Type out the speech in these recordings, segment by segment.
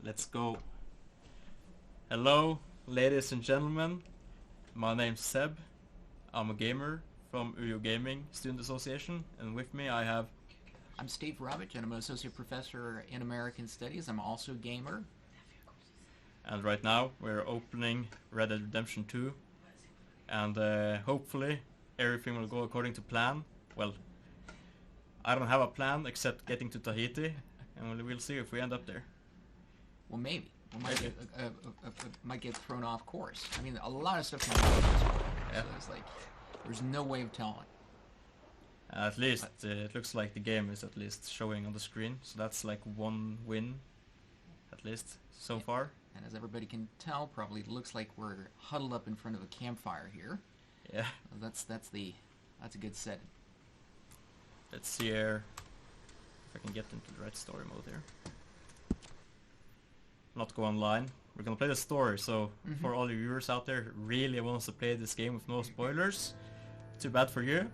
Let's go. Hello, ladies and gentlemen. My name's Seb. I'm a gamer from UU Gaming Student Association, and with me I have... I'm Steve Rovich, and I'm an associate professor in American Studies. I'm also a gamer. And right now we're opening Red Dead Redemption 2, and hopefully everything will go according to plan. Well, I don't have a plan except getting to Tahiti, and we'll see if we end up there. Well, maybe. We might get thrown off course. I mean, a lot of stuff can happen. Yeah. So it's like, there's no way of telling. At least it looks like the game is at least showing on the screen, so that's like one win, at least so far. And as everybody can tell, probably it looks like we're huddled up in front of a campfire here. Yeah. That's a good setting. Let's see here if I can get into the right story mode here. Not go online. We're gonna play the story, so for all the viewers out there who really wants to play this game with no spoilers, too bad for you.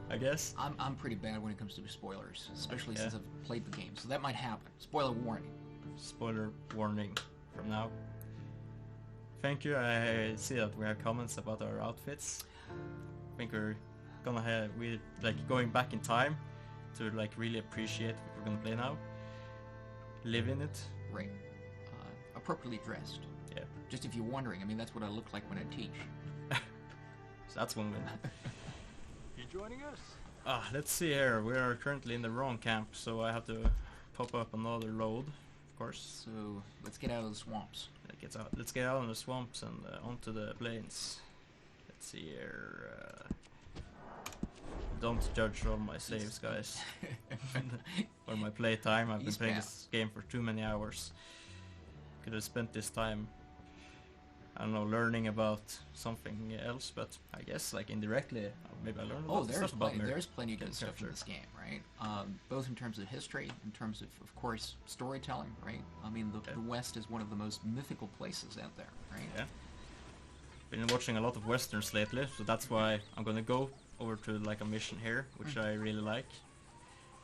I guess. I'm pretty bad when it comes to spoilers, especially since I've played the game, so that might happen. Spoiler warning. Spoiler warning from now. Thank you. I see that we have comments about our outfits. I think we're gonna have going back in time to like really appreciate what we're gonna play now. Live in it. Right. Appropriately dressed. Yeah. Just if you're wondering, I mean, that's what I look like when I teach. So that's one win. You joining us? Let's see here. We are currently in the wrong camp, so I have to pop up another load, of course. So let's get out of the swamps. Let's get out of the swamps and onto the plains. Let's see here. Don't judge all my saves, guys. Or my playtime. I've been playing this game for too many hours. Could have spent this time, I don't know, learning about something else, but I guess like indirectly, maybe I learned about stuff about there's plenty of good stuff in this game, right? Both in terms of history, in terms of course, storytelling, right? I mean, the West is one of the most mythical places out there, right? Yeah. Been watching a lot of westerns lately, so that's why I'm gonna go over to like a mission here, which I really like.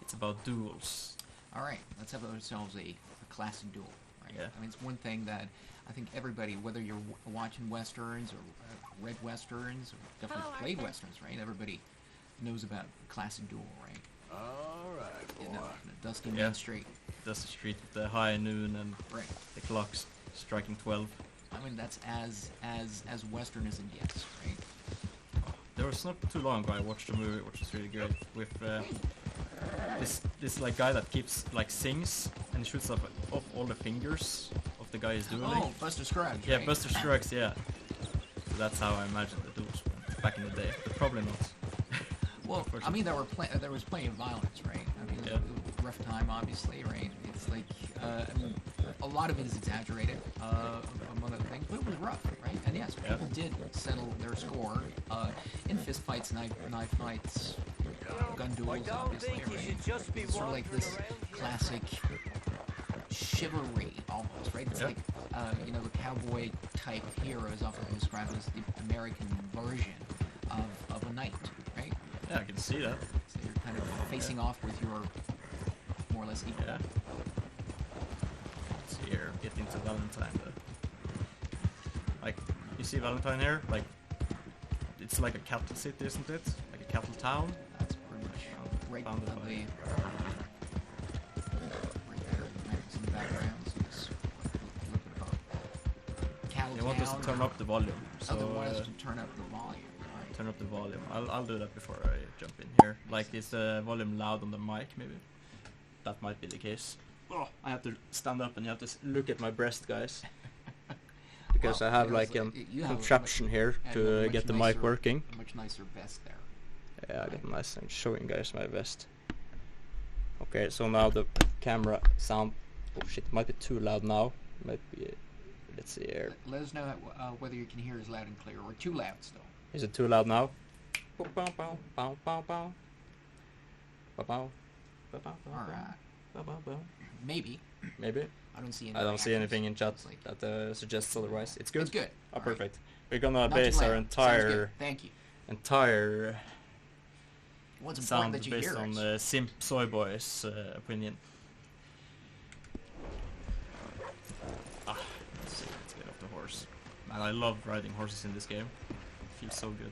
It's about duels. All right, let's have ourselves a classic duel, right? Yeah. I mean, it's one thing that I think everybody, whether you're watching westerns or read westerns or definitely played westerns, right? Everybody knows about classic duel, right? All right, boy. You know, the dusty main street. Dusty street with the high noon and the clocks striking 12. I mean, that's as western as it gets, right? There was not too long ago I watched a movie which was really good with this like guy that keeps like sings and he shoots off all the fingers of the guy he's dueling. Oh, Buster Scruggs. Yeah, right? Buster Scruggs. Yeah. So that's how I imagined the duels went back in the day, but probably not. Well, I mean, there was plenty of violence, right? I mean, it was a rough time, obviously, right? It's like, I mean, a lot of it is exaggerated, among other things, but it was rough, right? And yes, people did settle their score in fist fights, knife fights, gun duels, obviously, right? It's sort of like this classic chivalry, almost, right? It's like, you know, the cowboy type hero is often described as the American version of a knight, right? Yeah, I can see that. So you're kind of facing off with your more or less equal. Yeah. Let's see here, get into Valentine though. Like, you see Valentine here? Like, it's like a cattle city, isn't it? Like a cattle town? That's pretty much right Founded by right there, in the background. So just look at cattle They want us to turn up the volume. So, they want us to turn up the volume. Right? turn up the volume. I'll do that before I jump in here. Like, is the volume loud on the mic, maybe? That might be the case. Oh, I have to stand up and you have to look at my breast, guys. Because I have like a contraption here to get the mic working. A much nicer vest there. Yeah, I got a nice. I'm showing guys my vest. Okay, so now the camera sound. Oh shit, might be too loud now. Might be. Let's see here. Let us know whether you can hear us loud and clear or too loud still. Is it too loud now? Bow, bow, bow, bow, bow, bow. Bow, bow. Bow, bow, bow, All right. bow, bow, bow. Maybe. Maybe. I don't see any. I don't see anything in chat like that suggests otherwise. It's good. It's good. Oh, All perfect. Right. We're gonna Not base too our loud. entire Thank you. What's important sound that you based hear on us. Simp Soy Boy's opinion. And I love riding horses in this game. It feels so good.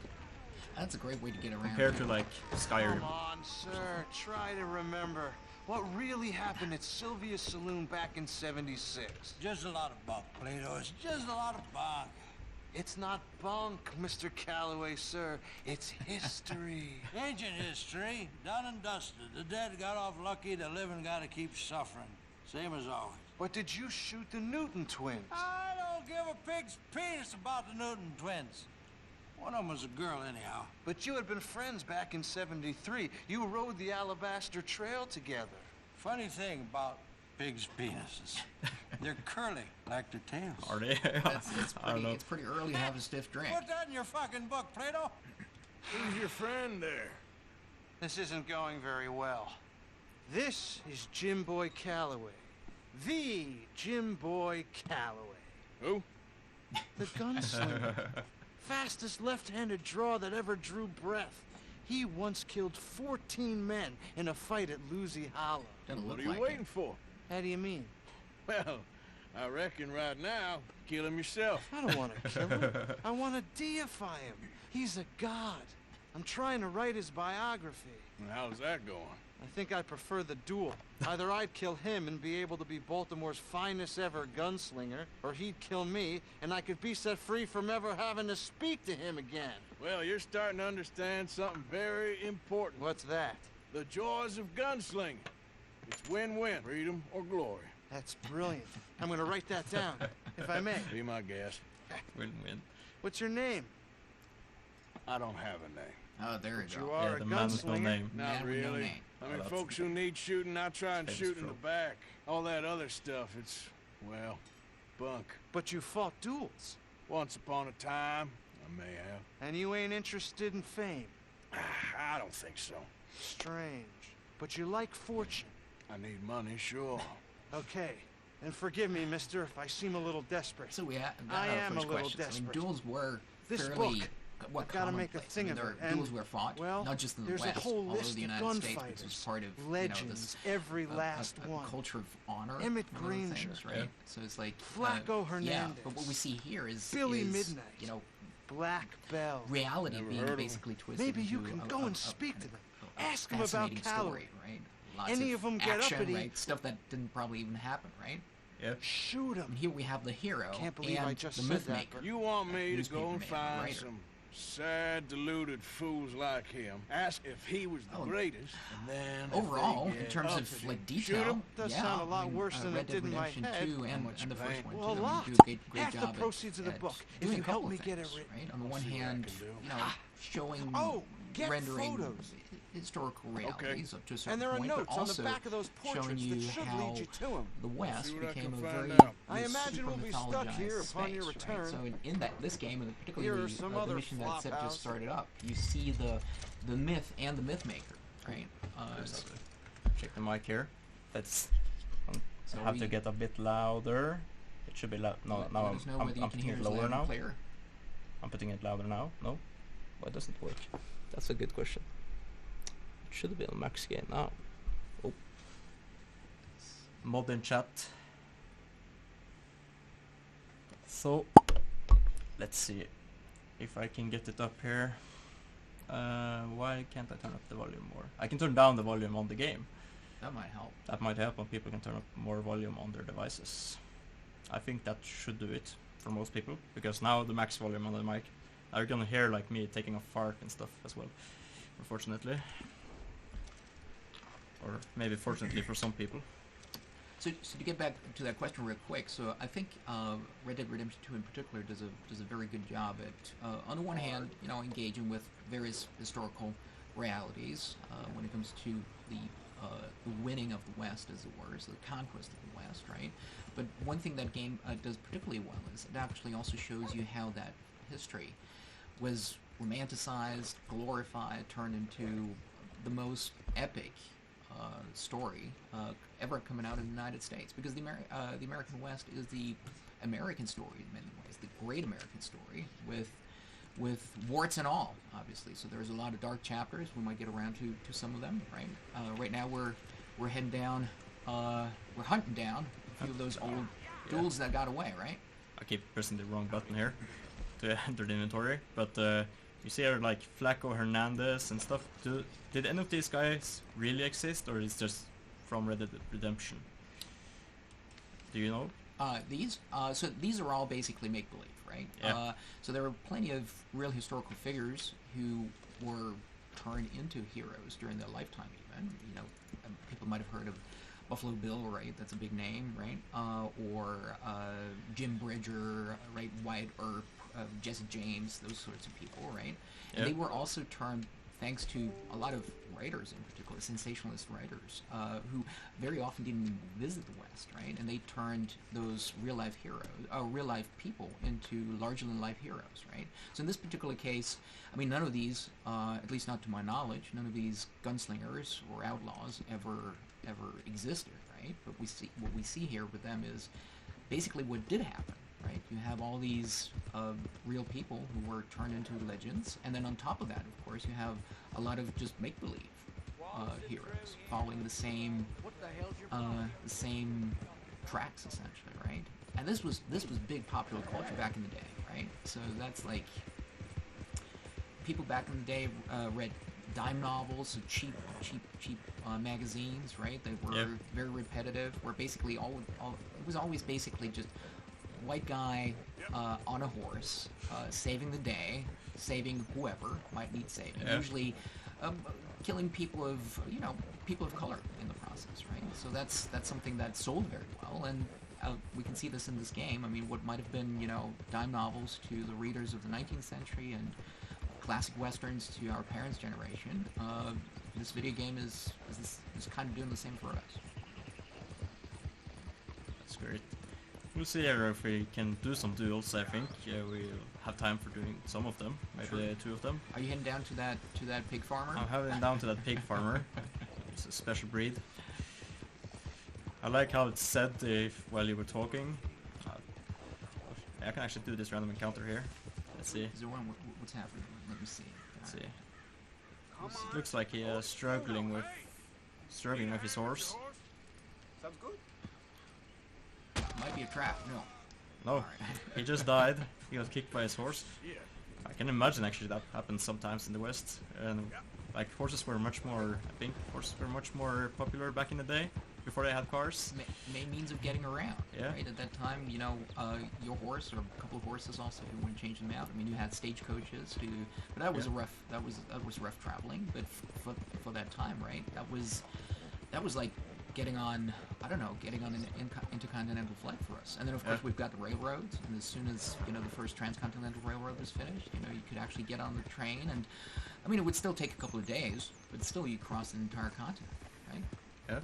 That's a great way to get around. Compared to like Skyrim. Come on, sir. Try to remember what really happened at Sylvia's Saloon back in '76. Just a lot of bunk, Plato. It's just a lot of bunk. It's not bunk, Mr. Calloway, sir. It's history. Ancient history, done and dusted. The dead got off lucky, the living gotta keep suffering. Same as always. But did you shoot the Newton twins? I don't give a pig's penis about the Newton twins. One of them was a girl, anyhow. But you had been friends back in '73. You rode the Alabaster Trail together. Funny thing about pigs' penises. They're curly, like their tails. Are they? I don't know. It's pretty early to have a stiff drink. Put that in your fucking book, Plato. Who's your friend there? This isn't going very well. This is Jim Boy Calloway. The Jim Boy Calloway. Who? The gunslinger. Fastest left-handed draw that ever drew breath. He once killed 14 men in a fight at Lucy Hollow. Doesn't What look are you like waiting it. for? How do you mean? Well, I reckon right now, kill him yourself. I don't want to kill him. I want to deify him. He's a god. I'm trying to write his biography. And how's that going? I think I prefer the duel. Either I'd kill him and be able to be Baltimore's finest ever gunslinger, or he'd kill me and I could be set free from ever having to speak to him again. Well, you're starting to understand something very important. What's that? The joys of gunslinging. It's win-win, freedom or glory. That's brilliant. I'm going to write that down, if I may. Be my guest. Win-win. What's your name? I don't have a name. Oh, there But you you go. are Yeah, a the man with no gunslinger. name. Not Man with no really. name. I mean, that's- folks who need shooting, I try and Famous shoot in the trope. back. All that other stuff, it's, well, bunk. But you fought duels. Once upon a time, I may have. And you ain't interested in fame. I don't think so. Strange. But you like fortune. I need money, sure. Okay. And forgive me, mister, if I seem a little desperate. So we have. I am a first little questions. I mean, desperate. duels were This fairly. book, What I've gotta make a commonplace. thing I mean, of there it, are and, duels were fought, well, not just in the there's West, a whole all over list the of United States, gunfighters, which is part of legends, you know, this, every last a one. culture of honor. Emmett one of the Granger. things, right? Yeah. So it's like Flacco Yeah, Hernandez. but what we see here is Billy is, Midnight. You know, Black Bell. reality Never being heard of basically twisted. Maybe you into can a- go a- and a speak kind to of them. a Ask 'em about fascinating Calloway. story, right? Lots Any of of 'em get action, uppity. right? Stuff that didn't probably even happen, right? Yeah. Shoot him. And here we have the hero Can't believe and I just the said myth that, maker. but- You want me to Newspaper go and man, find writer. some sad, deluded fools like him, ask if he was the Oh. greatest, and then... if Overall, they in get terms up of to like shoot detail, 'em? Does yeah, sound a lot I mean, worse than Red it Dead did in my Redemption head. 2 How and, much and the you first paying? one Well, a too. lot. I mean, do a great Half the job at- proceeds of the at book, if doing you a help couple me of get it things, written. right? On the I'll one see what I hand, can do. you know, showing Oh, get rendering photos. historical realities up to a certain And there are point, notes but on the also back of those showing portraits you that should how lead you to him. the West See what I became can a find very out. I imagine we'll be stuck here super-mythologized upon your space, right? return. So in that this game, and Here particularly are some the other mission that Seb flophouse. just started up, you see the myth and the myth maker, right? Check the mic here. That's. So I have to we- get a bit louder. It should be loud. No, let now us know I'm whether you can putting hear it us lower loud and now. clear. I'm putting it louder now. No? Why doesn't it work? That's a good question. It should be on max gain now. Oh. Modern chat. So, let's see if I can get it up here. Why can't I turn up the volume more? I can turn down the volume on the game. That might help. That might help when people can turn up more volume on their devices. I think that should do it for most people, because now the max volume on the mic, now you're gonna hear like me taking a fart and stuff as well, unfortunately. Or maybe fortunately for some people. So to get back to that question real quick, so I think Red Dead Redemption 2 in particular does a very good job at, on the one hand, you know, engaging with various historical realities when it comes to the winning of the West, as it were, so the conquest of the West, right? But one thing that game does particularly well is it actually also shows you how that history was romanticized, glorified, turned into the most epic story ever coming out of the United States, because the American West is the American story in many ways, the great American story with warts and all, obviously. So there's a lot of dark chapters. We might get around to some of them, right? Right now we're heading down, we're hunting down a few of those old duels that got away, right? I keep pressing the wrong button here to enter the inventory, but you see here like Flaco Hernandez and stuff. Did any of these guys really exist, or is just from Red Dead Redemption? Do you know? So these are all basically make-believe, right? Yeah. So there were plenty of real historical figures who were turned into heroes during their lifetime even. You know, people might have heard of Buffalo Bill, right? That's a big name, right? Or Jim Bridger, right? Wyatt Earp, Jesse James, those sorts of people, right? And they were also turned thanks to a lot of writers, in particular, sensationalist writers, who very often didn't even visit the West, right? And they turned those real-life heroes, real-life people into larger-than-life heroes, right? So in this particular case, I mean, none of these, at least not to my knowledge, none of these gunslingers or outlaws ever existed, right? But what we see here with them is basically what did happen, right? You have all these real people who were turned into legends, and then on top of that, of course, you have a lot of just make-believe heroes following the same tracks, essentially, right? And this was big popular culture back in the day, right? So that's like people back in the day read dime novels, so cheap magazines, right? They were very repetitive. Where basically all it was always basically just white guy on a horse, saving the day, saving whoever might need saving. Usually, killing people of color in the process, right? So that's something that sold very well, and we can see this in this game. I mean, what might have been dime novels to the readers of the 19th century and classic westerns to our parents' generation, this video game is kind of doing the same for us. That's great. We'll see here if we can do some duels. I think we'll have time for doing some of them, maybe 2 of them. Are you heading down to that pig farmer? I'm heading down to that pig farmer. It's a special breed. I like how it's said while you were talking. I can actually do this random encounter here. Let's see. Is there one? What's happening? Let me see. Let's see. It looks like he is struggling with his horse. Sounds good. Might be a trap. No. No, he just died. He got kicked by his horse. I can imagine actually that happens sometimes in the West. And like horses were much more popular back in the day, before they had cars. Main means of getting around. Yeah. Right? At that time, your horse or a couple of horses also, if you want to change them out. I mean, you had stagecoaches but that was rough traveling. But for that time, right? That was like getting on an intercontinental flight for us. And then, of course, we've got the railroads. And as soon as, the first transcontinental railroad was finished, you could actually get on the train. And, I mean, it would still take a couple of days, but still you cross an entire continent, right? Yeah.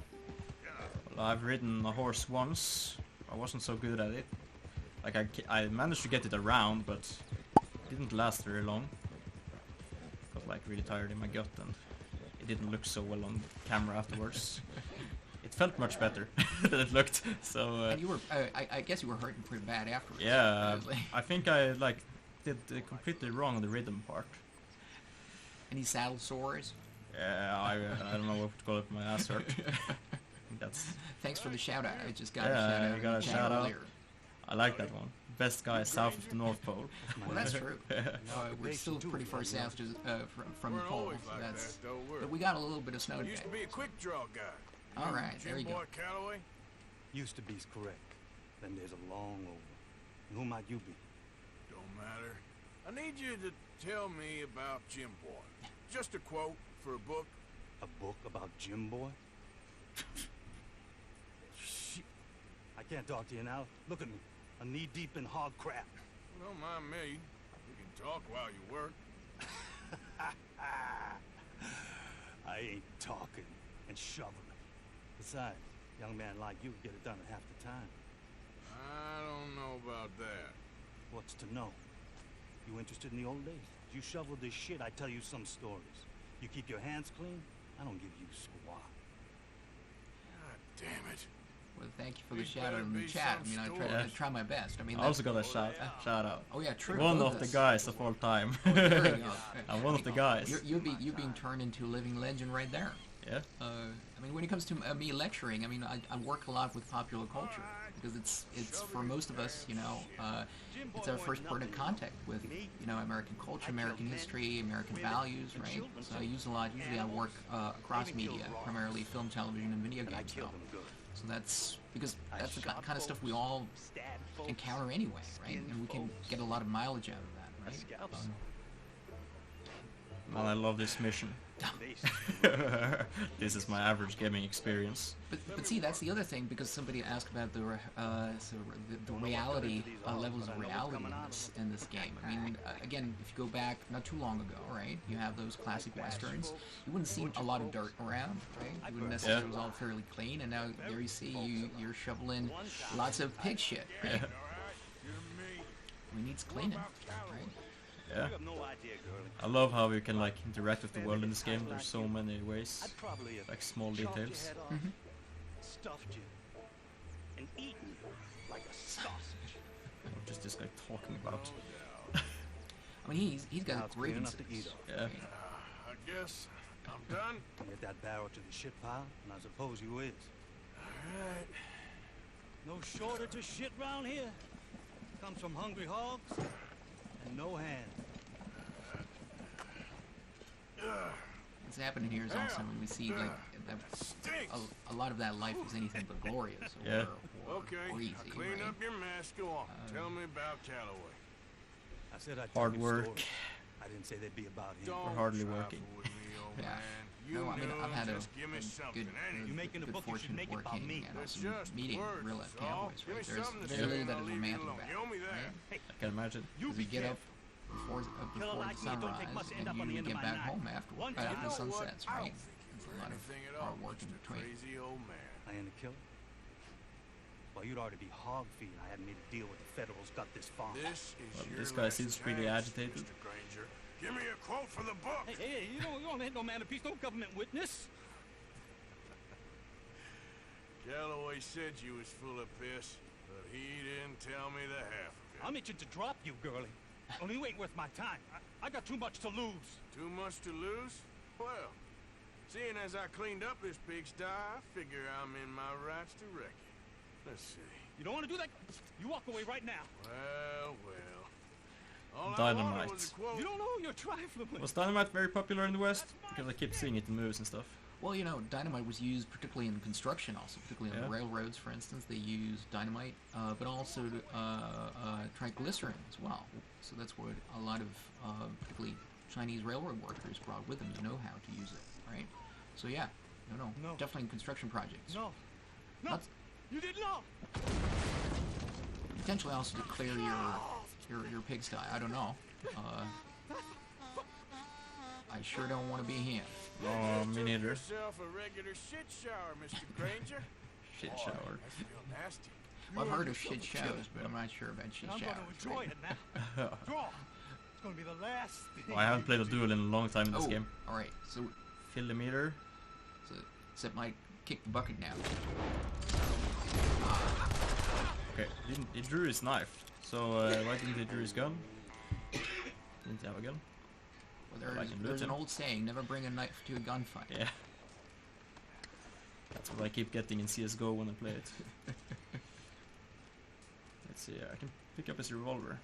Well, I've ridden a horse once. I wasn't so good at it. Like, I managed to get it around, but it didn't last very long. Got, like, really tired in my gut, and it didn't look so well on camera afterwards. It felt much better than it looked. So. And you were, I guess you were hurting pretty bad afterwards. Yeah, I think I did completely wrong on the rhythm part. Any saddle sores? Yeah, I don't know what to call it. My ass hurt. That's. Thanks for the shout out. I just got a shout out. You got a shout out. I like that one. Best guy south of the North Pole. Well, that's true. We're still pretty far south from the pole. So but we got a little bit of snow today. Used to be a quick draw guy. All right, there you go. Boy Calloway? Used to be's correct. Then there's a long over. And who might you be? Don't matter. I need you to tell me about Jim Boy. Just a quote for a book. A book about Jim Boy? Shit. I can't talk to you now. Look at me. I'm knee-deep in hog crap. Don't mind me. We can talk while you work. I ain't talking and shoveling. Besides, a young man like you get it done in half the time. I don't know about that. What's to know? You interested in the old days? You shovel this shit, I tell you some stories. You keep your hands clean, I don't give you squat. God damn it. Well, thank you for the shout out in the chat. I mean, I try my best. I mean, I also got a shout out. Oh yeah, true. One of the guys of all time. There you go. I'm one of the guys. You're being turned into a living legend right there. Yeah. I mean, when it comes to me lecturing, I mean, I work a lot with popular culture. because it's for most of us, you know, it's our first point of contact with, you know, American culture, American history, American values, right? So I use a lot. Usually I work across media, primarily film, television, and video games. So that's because that's the kind of stuff we all encounter anyway, right? And we can get a lot of mileage out of that, right? Man, I love this mission. This is my average gaming experience. But see, that's the other thing, because somebody asked about the reality, levels of reality in this game. I mean, again, if you go back not too long ago, right, you have those classic westerns. You wouldn't see a lot of dirt around, right? You wouldn't necessarily, it was all fairly clean, and now there you see you're shoveling lots of pig shit, right? Yeah. It needs cleaning, right? Yeah. I love how you can like interact with the world in this game. There's so many ways, like small details. Stuffed you and eaten you like a sausage. Just this guy talking about. I mean, he's got grievances. Yeah. I guess I'm done. Get that barrel to the shit pile, and I suppose you is. Alright. No shortage of shit round here. Comes from hungry hogs and no hand. What's happening here is also when we see like that, a lot of that life is anything but glorious or easy. I'll clean right? up your mess. Go on. Tell me about Calloway. I said I'd Hard tell you work. stories. I didn't say they'd be about him. Don't hardly trifle working. with me, old Yeah. man. You No, I mean, know, I've had a just give me something, good, You making a good book, you should fortune make of it about working me. and It's also just meeting words, real life that's all. cowboys, Give me right? There's something to very say little and that I'll is leave you romantic alone. about You owe me it, that. right? I can imagine. You Because we be get up careful. before the like me, don't take much sunrise, end up on and the you end of get my back night. home after One right time. after You the know what? sunsets, I right? don't think It's you're a lot of anything at hard all. work in Just a between. crazy old man. I ain't a killer. Well, you'd already be hog feeding. I hadn't made a deal with the federals. Got this far. This is Well, your this guy last seems pretty chance, agitated. Mr. Granger. Give me a quote for the book. Hey, you don't hit no man of peace, no government witness. Calloway said you was full of piss, but he didn't tell me the half of it. I'm itching to drop you, girlie. Only you ain't worth my time. I got too much to lose. Too much to lose? Well, seeing as I cleaned up this pigsty, I figure I'm in my rights to wreck it. Let's see. You don't want to do that? You walk away right now. Well. All I Dynamite. wanted was a quote. You don't know who you're trifling with. Was Dynamite very popular in the West? Because I keep seeing it in movies and stuff. Well, you know, dynamite was used particularly in construction, also particularly on Yeah. railroads, for instance. They used dynamite, but also triglycerin as well. So that's what a lot of particularly Chinese railroad workers brought with them to know how to use it, right? So yeah, no, No. definitely in construction projects. No. No. That's- You didn't know. Potentially also to clear your pigsty. I don't know. I sure don't want to be him. Oh, me Took neither. yourself a regular shit shower, Mr. Granger. Shit Boy, shower. I feel nasty. Well, I've heard of shit shows, but I'm not sure about shit I'm showers. going to enjoy it now. Draw. It's going to be the last thing. Well, I haven't played a duel in a long time in this Oh, game. all right. So Millimeter. Seth might kick the bucket now. Okay, he drew his knife. So why didn't he drew his gun? Didn't he have a gun? Well, I can loot there's an him. old saying: never bring a knife to a gunfight. Yeah. That's what I keep getting in CS:GO when I play it. Let's see. I can pick up his revolver.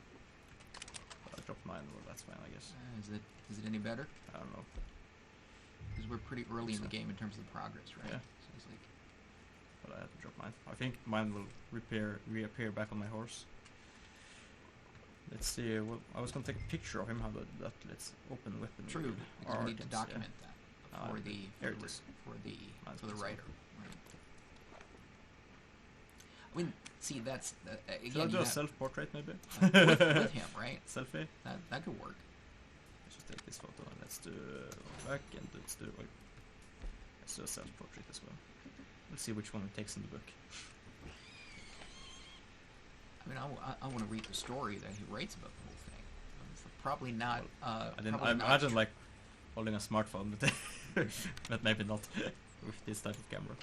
I dropped mine. Well, that's fine, I guess. Is it any better? I don't know. Because we're pretty early in the game in terms of the progress, right? Yeah. So it's like, But I had to drop mine. I think mine will reappear back on my horse. Let's see. Well, I was gonna take a picture of him. How that let's open weapon. true. Because we need to items, document that Ah, for okay. Here it is. Mine's for the this writer. Right. I mean, see, that's again. Should I do you a have- self-portrait maybe? with him, right? Selfie. That could work. Let's just take this photo and let's do back and let's do a self-portrait as well. Let's see which one it takes in the book. I mean, I want to read the story that he writes about the whole thing. It's probably not. I didn't. probably I not imagine tr- like holding a smartphone, but but maybe not with this type of camera.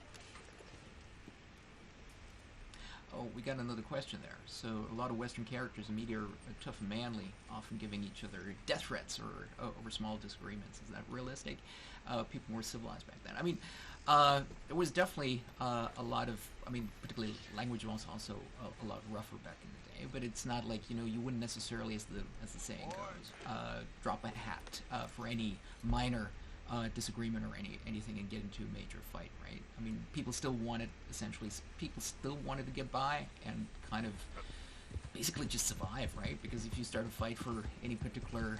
Oh, we got another question there. So a lot of Western characters in media are tough and manly, often giving each other death threats or over small disagreements. Is that realistic? People were civilized back then. I mean, There was definitely a lot of, I mean, particularly language was also a lot rougher back in the day. But it's not like, you know, you wouldn't necessarily, as the saying goes, drop a hat for any minor disagreement or anything and get into a major fight, right? I mean, people still wanted to get by and kind of basically just survive, right? Because if you start a fight for any particular,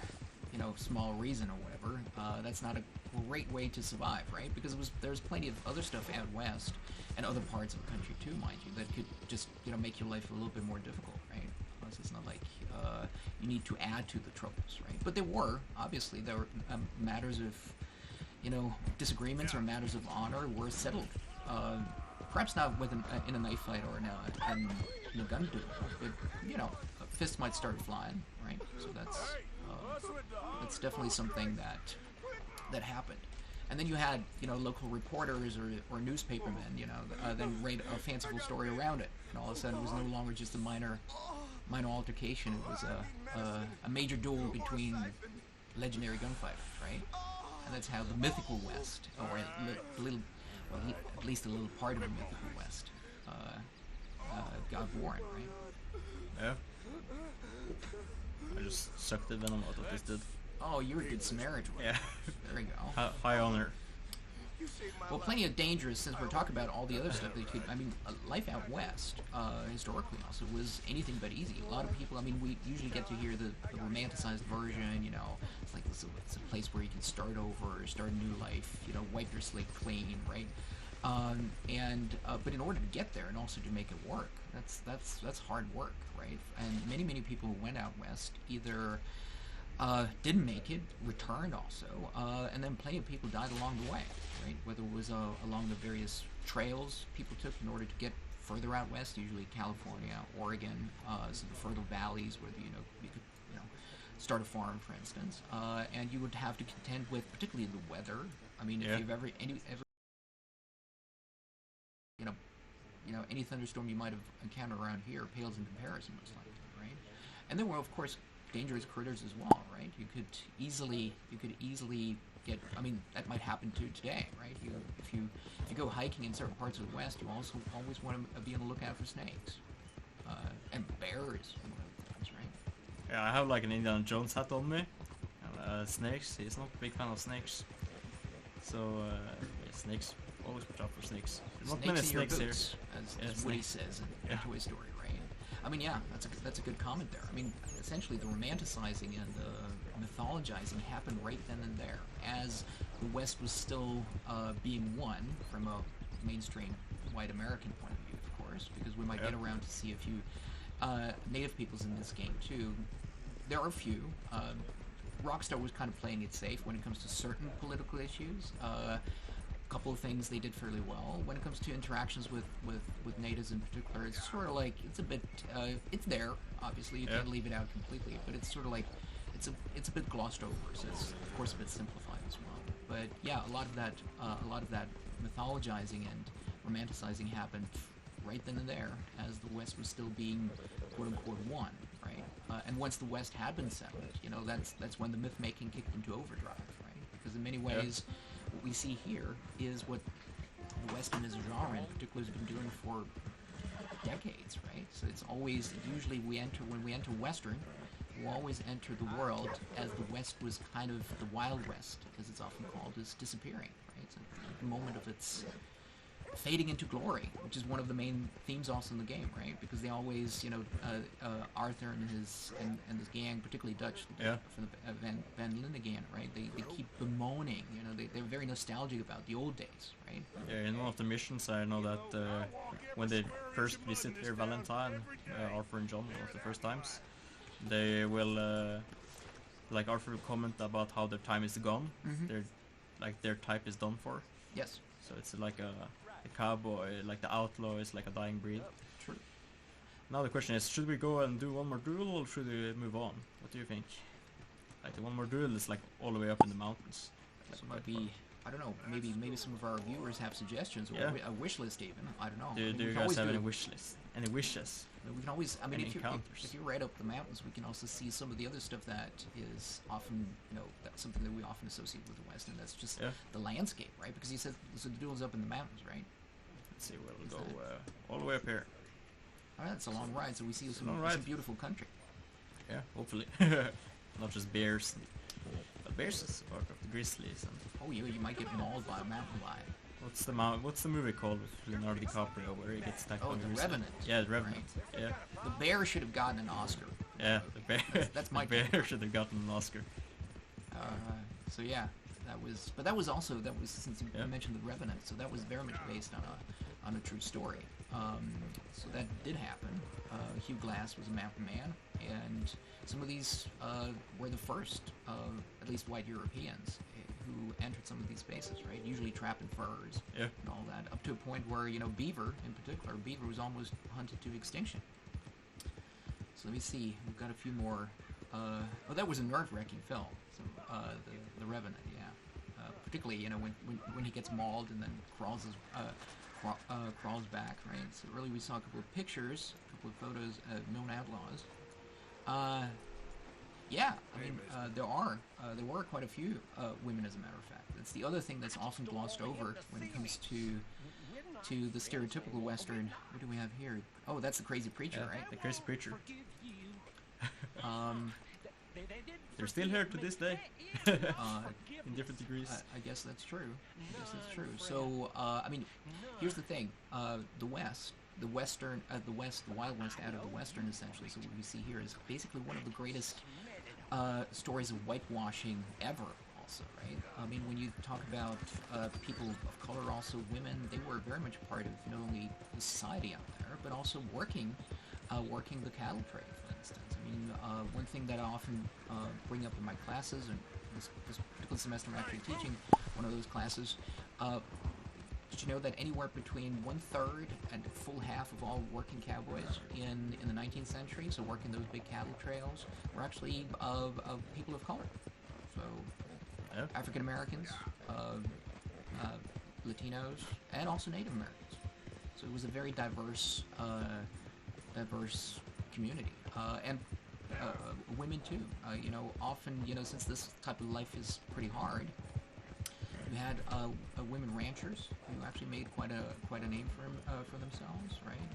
you know, small reason or whatever, that's not a great way to survive, right? Because there's plenty of other stuff out west and other parts of the country too, mind you, that could just, you know, make your life a little bit more difficult, right? So it's not like you need to add to the troubles, right? But there were matters of, you know, disagreements or matters of honor were settled. Perhaps not in a knife fight or in a gun duel, but, you know, fists might start flying, right? So that's definitely something that happened. And then you had, you know, local reporters or newspapermen, you know, then write a fanciful story around it, and all of a sudden it was no longer just a minor altercation. It was a major duel between legendary gunfighters, right? And that's how the mythical West, or at least a little part of the mythical West, got born, right? Yeah. I just sucked the venom out of this dude. Oh, you're a good Samaritan. Yeah. There you go. High honor. Well, plenty of dangers, since we're talking about all the other stuff that could, I mean, life out west, historically also, was anything but easy. A lot of people, I mean, we usually get to hear the romanticized version, you know, it's like it's a place where you can start over, start a new life, you know, wipe your slate clean, right? But in order to get there and also to make it work, that's hard work, right? And many people who went out west either didn't make it, returned also, and then plenty of people died along the way, right? Whether it was along the various trails people took in order to get further out west, usually California, Oregon, some further valleys where you could start a farm, for instance, and you would have to contend with particularly the weather. I mean, if you've ever any thunderstorm you might have encountered around here pales in comparison, most likely, right? And there were, of course, dangerous critters as well, right? You could easily get. I mean, that might happen too today, right? If you go hiking in certain parts of the West, you also always want to be on the lookout for snakes and bears and other things, right? Yeah, I have like an Indiana Jones hat on me. Snakes. He's not a big fan of snakes. So snakes. Always watch out for snakes. There's not many snakes here. As Woody says in Toy Story, right? I mean, yeah, that's a good comment there. I mean, essentially the romanticizing and the mythologizing happened right then and there, as the West was still being won from a mainstream white American point of view, of course, because we might get around to see a few native peoples in this game too. There are a few. Rockstar was kind of playing it safe when it comes to certain political issues. Couple of things they did fairly well. When it comes to interactions with natives in particular, it's sort of like, it's a bit, it's there, obviously, you can't leave it out completely, but it's sort of like, it's a bit glossed over, so it's, of course, a bit simplified as well. But yeah, a lot of that mythologizing and romanticizing happened right then and there, as the West was still being, quote-unquote, won, right? And once the West had been settled, you know, that's when the myth-making kicked into overdrive, right? Because in many ways, what we see here is what the Western as a genre in particular has been doing for decades, right? So it's always, usually when we enter Western, we always enter the world as the West was kind of, the Wild West, as it's often called, is disappearing, right? It's a moment of its fading into glory, which is one of the main themes also in the game, right? Because they always, you know, Arthur and his gang, particularly Dutch, from the Van Lindegan, right? They keep bemoaning, you know, they're very nostalgic about the old days, right? Yeah, in one of the missions, I know that when they first visit their Valentine, Arthur and John, one of the first times, they will, like Arthur will comment about how their time is gone. Their type is done for. Yes. So it's like a cowboy, like the outlaw is like a dying breed. True. Now the question is, should we go and do one more duel, or should we move on? What do you think? Like the one more duel is like all the way up in the mountains. So it might be, I don't know, maybe some of our viewers have suggestions, or a wish list even, I don't know. Do you guys have any wish list? Any wishes? We can always, I mean, And if encounters. you ride up the mountains, we can also see some of the other stuff that is often, that's something that we often associate with the West, and that's just the landscape, right? Because he said, so the duel's up in the mountains, right? Let's see, we'll go all the way up here. All right, it's a long ride, so we see some beautiful country. Yeah, hopefully. Not just bears. But bears is part of the grizzlies. And oh, you might get mauled by a mountain lion. What's the movie called with Leonardo DiCaprio where he gets attacked by The grizzly? Revenant. Yeah, The Revenant. Right. Yeah. The bear should have gotten an Oscar. Yeah, the bear. That's my the bear should have gotten an Oscar. So yeah, that was since you mentioned The Revenant, so that was very much based on a true story. So that did happen. Hugh Glass was a mountain man, and some of these were the first, at least white Europeans, who entered some of these spaces, right? Usually trapped in furs and all that, up to a point where, beaver, in particular, beaver was almost hunted to extinction. So let me see, we've got a few more. That was a nerve-wracking film, so, the Revenant, yeah. Particularly, when he gets mauled and then crawls back, right? So really we saw a couple of pictures, a couple of photos of known outlaws. Yeah, I mean, there were quite a few women, as a matter of fact. That's the other thing that's often glossed over when it comes to the stereotypical Western. What do we have here? Oh, that's the crazy preacher, right? The crazy preacher. They're still here to this day, in different degrees. I guess that's true. So, I mean, here's the thing: the West, the Wild West out of the Western, essentially. So what we see here is basically one of the greatest stories of whitewashing ever. Also, right? I mean, when you talk about people of color, also women, they were very much part of not only the society out there, but also working the cattle trade, for instance. I mean, one thing that I often bring up in my classes, and this particular semester I'm actually teaching one of those classes, did you know that anywhere between 1/3 and a full half of all working cowboys in the 19th century, so working those big cattle trails, were actually of people of color? So African Americans, Latinos, and also Native Americans. So it was a very diverse community, and women too. Often, since this type of life is pretty hard, you had women ranchers who actually made quite a name for themselves, right?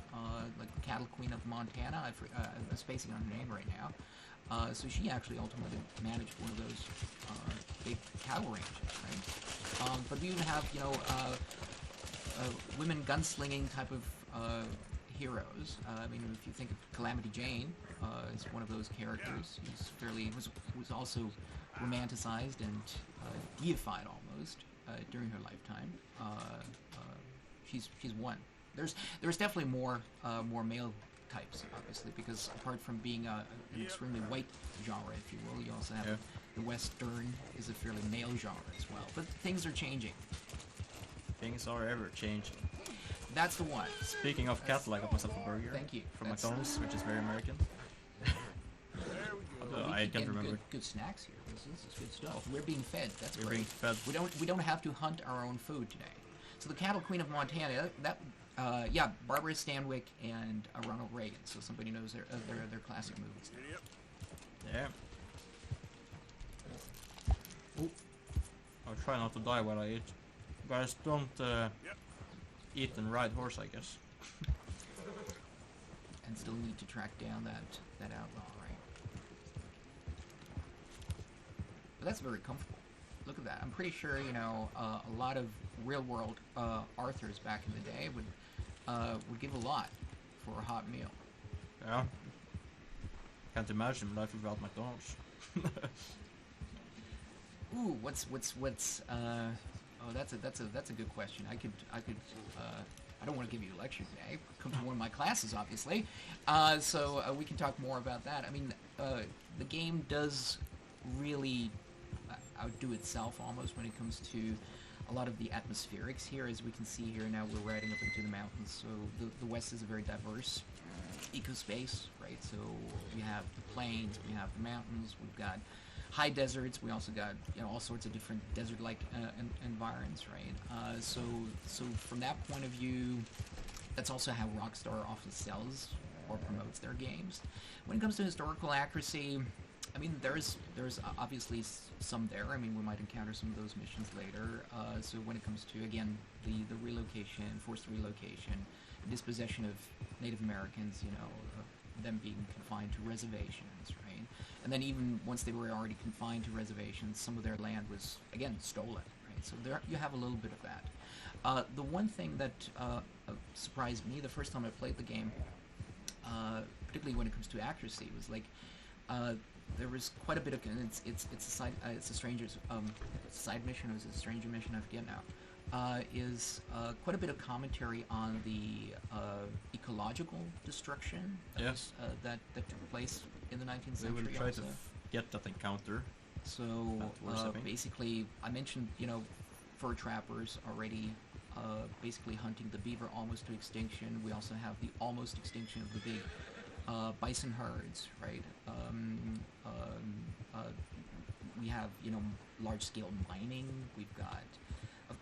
Like the Cattle Queen of Montana. I'm spacing on her name right now. So she actually ultimately managed one of those big cattle ranches, right? But we even have, women gunslinging type of heroes. I mean, if you think of Calamity Jane as one of those characters, was also romanticized and deified almost during her lifetime. She's one. There's definitely more male types, obviously, because apart from being an extremely white genre, if you will, you also have the Western is a fairly male genre as well. But things are changing. Things are ever changing. That's the one. Speaking of cattle, I got myself a burger. Thank you. From McDonald's, which is very American. I can't remember. Good snacks here. This is good stuff. We're being fed. That's We're great. being fed. We don't have to hunt our own food today. So the Cattle Queen of Montana. Barbara Stanwyck and Ronald Reagan. So somebody knows their classic movies. Yeah. Ooh. I'll try not to die while I eat. Guys, don't eat and ride horse, I guess. And still need to track down that outlaw, right? But that's very comfortable. Look at that. I'm pretty sure, a lot of real-world Arthurs back in the day would give a lot for a hot meal. Yeah. Can't imagine life without McDonald's. Ooh, what's that's a good question. I don't want to give you a lecture today. Come to one of my classes, obviously. So we can talk more about that. I mean, the game does really outdo itself almost when it comes to a lot of the atmospherics here. As we can see here now, we're riding up into the mountains. So the West is a very diverse ecospace, right? So we have the plains, we have the mountains, we've got high deserts. We also got all sorts of different desert-like environs, right? So from that point of view, that's also how Rockstar often sells or promotes their games. When it comes to historical accuracy, I mean, there's obviously some there. I mean, we might encounter some of those missions later. So when it comes to, again, the relocation, forced relocation, dispossession of Native Americans, you know, them being confined to reservations, right? And then even once they were already confined to reservations, some of their land was, again, stolen, right? So there you have a little bit of that. The one thing that surprised me the first time I played the game, particularly when it comes to accuracy, was like there was quite a bit of, and it's a stranger's side mission, or is it a stranger mission? I forget now. Is quite a bit of commentary on the ecological destruction that took place in the 19th century. We will try to get that encounter. So basically, I mentioned, you know, fur trappers already basically hunting the beaver almost to extinction. We also have the almost extinction of the big bison herds, right? We have, you know, large-scale mining. We've got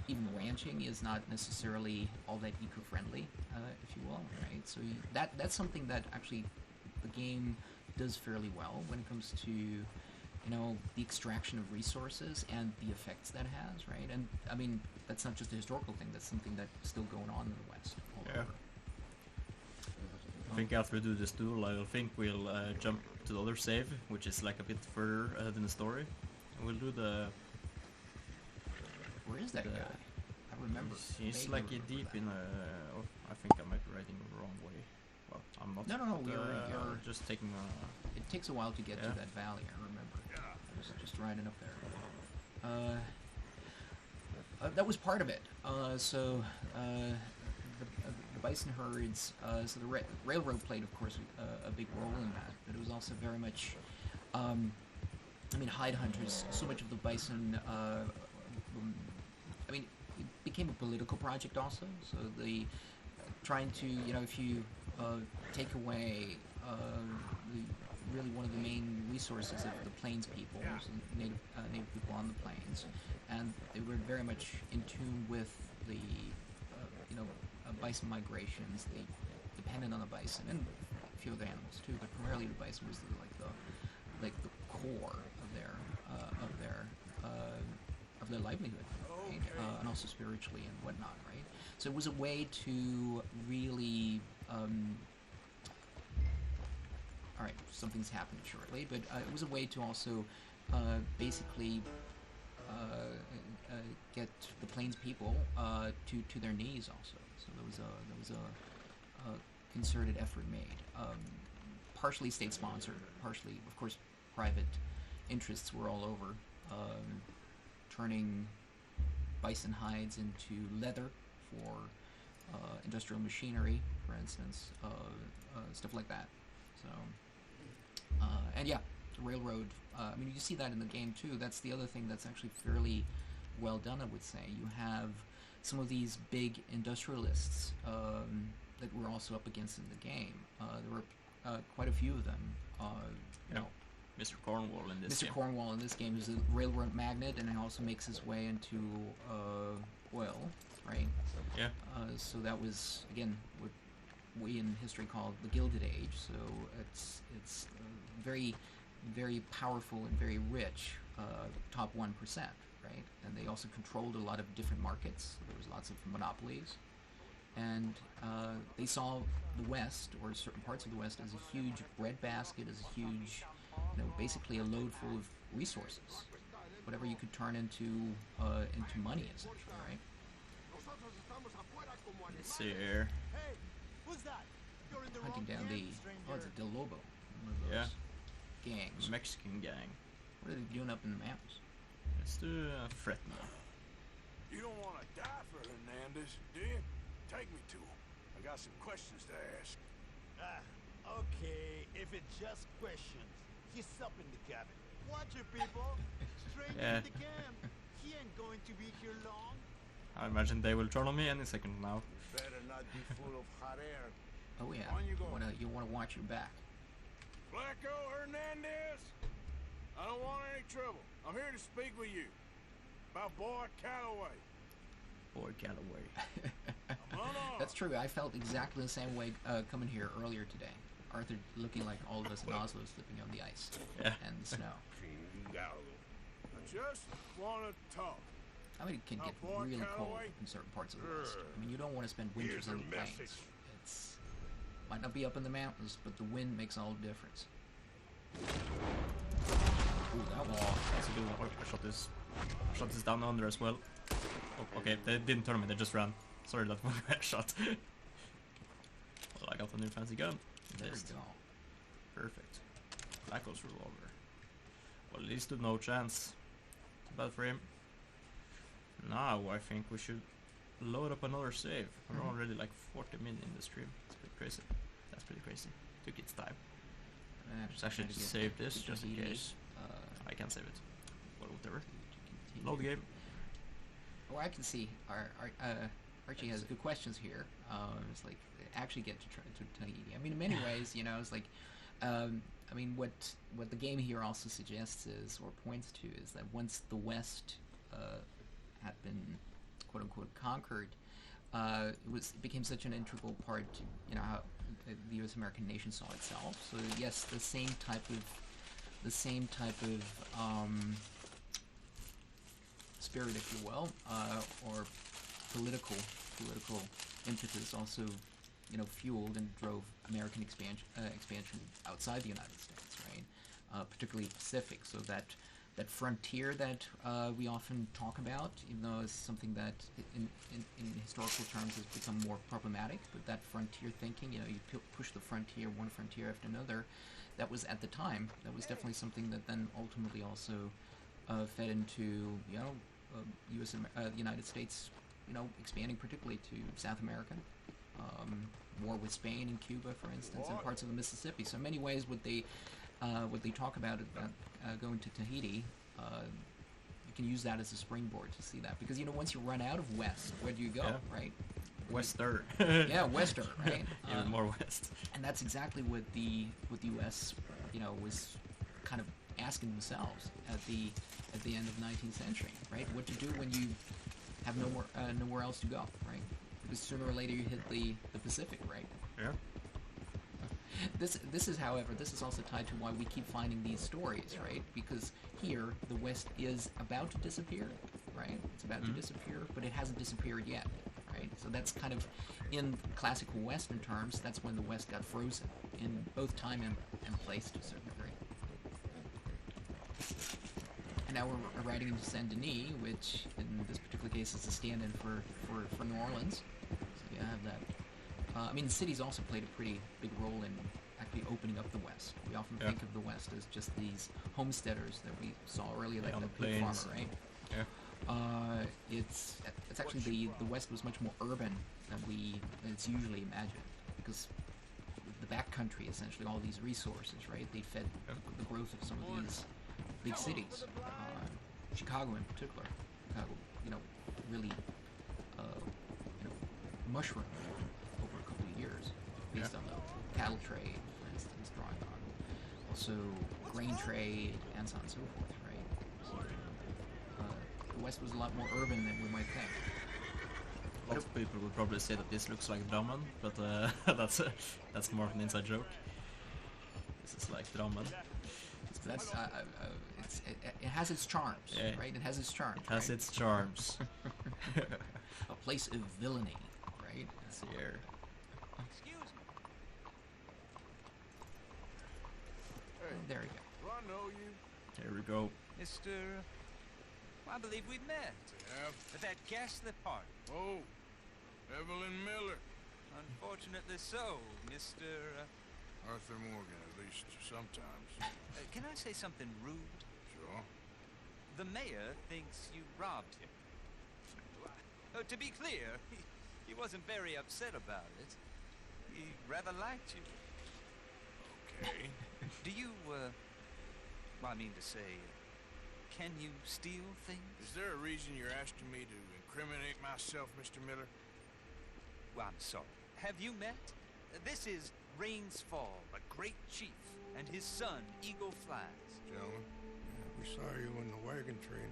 even ranching is not necessarily all that eco-friendly, if you will, right? So that's something that actually the game does fairly well when it comes to, you know, the extraction of resources and the effects that has, right? And I mean, that's not just a historical thing. That's something that's still going on in the West. All over. I think after we do this duel, I think we'll jump to the other save, which is like a bit further ahead in the story. And we'll do the... Where is that guy? I remember. He's like deep in a... Oh, I think I might be writing the wrong way. Well, I'm not. No, you're just taking a... It takes a while to get to that valley, I remember. I was just riding up there. That was part of it. So the bison herds, so the railroad played, of course, a big role in that, but it was also very much, I mean, hide hunters, so much of the bison, I mean, it became a political project also, so the trying to, you know, if you take away really one of the main resources of the plains people, so native people on the plains, and they were very much in tune with the, you know, bison migrations. They depended on the bison and a few other animals too, but primarily the bison was like the core of their livelihood, right? And also spiritually and whatnot, right? So it was a way to really. All right, something's happening shortly, but it was a way to also basically get the plains people to their knees also. So there was a concerted effort made, partially state sponsored, partially, of course, private interests were all over, turning bison hides into leather for industrial machinery, for instance, stuff like that. So. And yeah, the railroad, I mean, you see that in the game too. That's the other thing that's actually fairly well done, I would say. You have some of these big industrialists that we're also up against in the game. There were quite a few of them. You know, Mr. Cornwall in this game. Mr. Cornwall in this game is a railroad magnate, and he also makes his way into oil, right? Yeah. So that was, again, what we in history call the Gilded Age. So it's very, very powerful and very rich, top 1%, right? And they also controlled a lot of different markets. There was lots of monopolies, and they saw the West, or certain parts of the West, as a huge breadbasket, as a huge, you know, basically a load full of resources, whatever you could turn into money, essentially, right? Let's see here. Hunting down the, it's a Del Lobo, one of those gangs. Mexican gang. What are they doing up in the mountains? Let's do Fretna. You don't want to die for Hernandez, do you? Take me to him. I got some questions to ask. Okay, if it's just questions, he's up in the cabin. Watch it, people. Stranger in the camp. He ain't going to be here long. I imagine they will turn on me any second now. Better not be full of hot air. Oh yeah, On you go. you wanna watch your back. Blacko Hernandez? I don't want any trouble. I'm here to speak with you. About Boyd Calloway. Boyd Calloway. I'm unarmed. That's true. I felt exactly the same way coming here earlier today. Arthur looking like all of us in Oslo slipping on the ice and the snow. I just want to talk. I mean, it can get really cold in certain parts of the West. I mean, you don't want to spend winters on the plains. It's might not be up in the mountains, but the wind makes all the difference. Ooh, that wall. That's a good one. I shot this down under as well. Oh, okay, they didn't turn me, they just ran. Sorry, that one I shot. Well, I got a new fancy gun. There we go. Perfect. That goes revolver. Well, at least no chance. Too bad for him. Now I think we should load up another save. We're already like 40 minutes in the stream. It's pretty crazy. That's pretty crazy. Took its time. Just actually just save this just in case. I can save it. Well, whatever. Load the game. Well, I can see Archie has good questions here. It's like actually get to Tahiti. I mean, in many ways, you know, it's like, I mean, what the game here also suggests is, or points to, is that once the West had been quote unquote conquered, it became such an integral part to, you know, how the U.S. American nation saw itself. So yes, the same type of spirit, if you will, or political impetus also, you know, fueled and drove American expansion outside the United States, right? Particularly Pacific. So that frontier that we often talk about, even though it's something that in historical terms has become more problematic, but that frontier thinking, you know, you push the frontier, one frontier after another, that was at the time, that was definitely something that then ultimately also fed into, you know, the United States, you know, expanding particularly to South America, war with Spain and Cuba, for instance, and parts of the Mississippi. So in many ways, what they talk about going to Tahiti, you can use that as a springboard to see that, because, you know, once you run out of West, where do you go, right? Wester. Yeah, Wester, right? Even more West. And that's exactly what the U.S., you know, was kind of asking themselves at the end of the 19th century, right? What to do when you have nowhere else to go, right? Because sooner or later you hit the Pacific, right? Yeah. This is, however, this is also tied to why we keep finding these stories, right? Because here the West is about to disappear, right? It's about to disappear, but it hasn't disappeared yet, right? So that's kind of, in classical Western terms, that's when the West got frozen in both time and place to a certain degree. And now we're riding into Saint Denis, which in this particular case is a stand-in for New Orleans. So you have that. I mean, the city's also played a pretty big role in actually opening up the West. We often think of the West as just these homesteaders that we saw earlier, like the pig farmer, right? Yeah. It's actually the West was much more urban than it's usually imagined, because the backcountry, essentially, all these resources, right? They fed the growth of some of these big cities. Chicago in particular, you know, really, you know, mushroomed over a couple of years based on the cattle trade, for instance, drawing on also grain trade and so on and so forth, right? So, the West was a lot more urban than we might think. A lot of people would probably say that this looks like Drammen, but that's more of an inside joke. This is like Drammen. That's it has its charms, right? It has its charms. It has its charms. A place of villainy, right? It's here. Excuse me. Hey, There we go. do I know you? Here we go. Mr. I believe we met Yeah. at that ghastly party. Oh, Evelyn Miller. Unfortunately so, Mr. Arthur Morgan, at least sometimes. Can I say something rude? Sure. The mayor thinks you robbed him. To be clear, he wasn't very upset about it. He rather liked you. Okay. Do you, well, I mean to say, can you steal things? Is there a reason you're asking me to incriminate myself, Mr. Miller? Well, I'm sorry. Have you met? This is Rains Fall, a great chief, and his son, Eagle Flies. Gentlemen? Yeah, we saw you in the wagon train,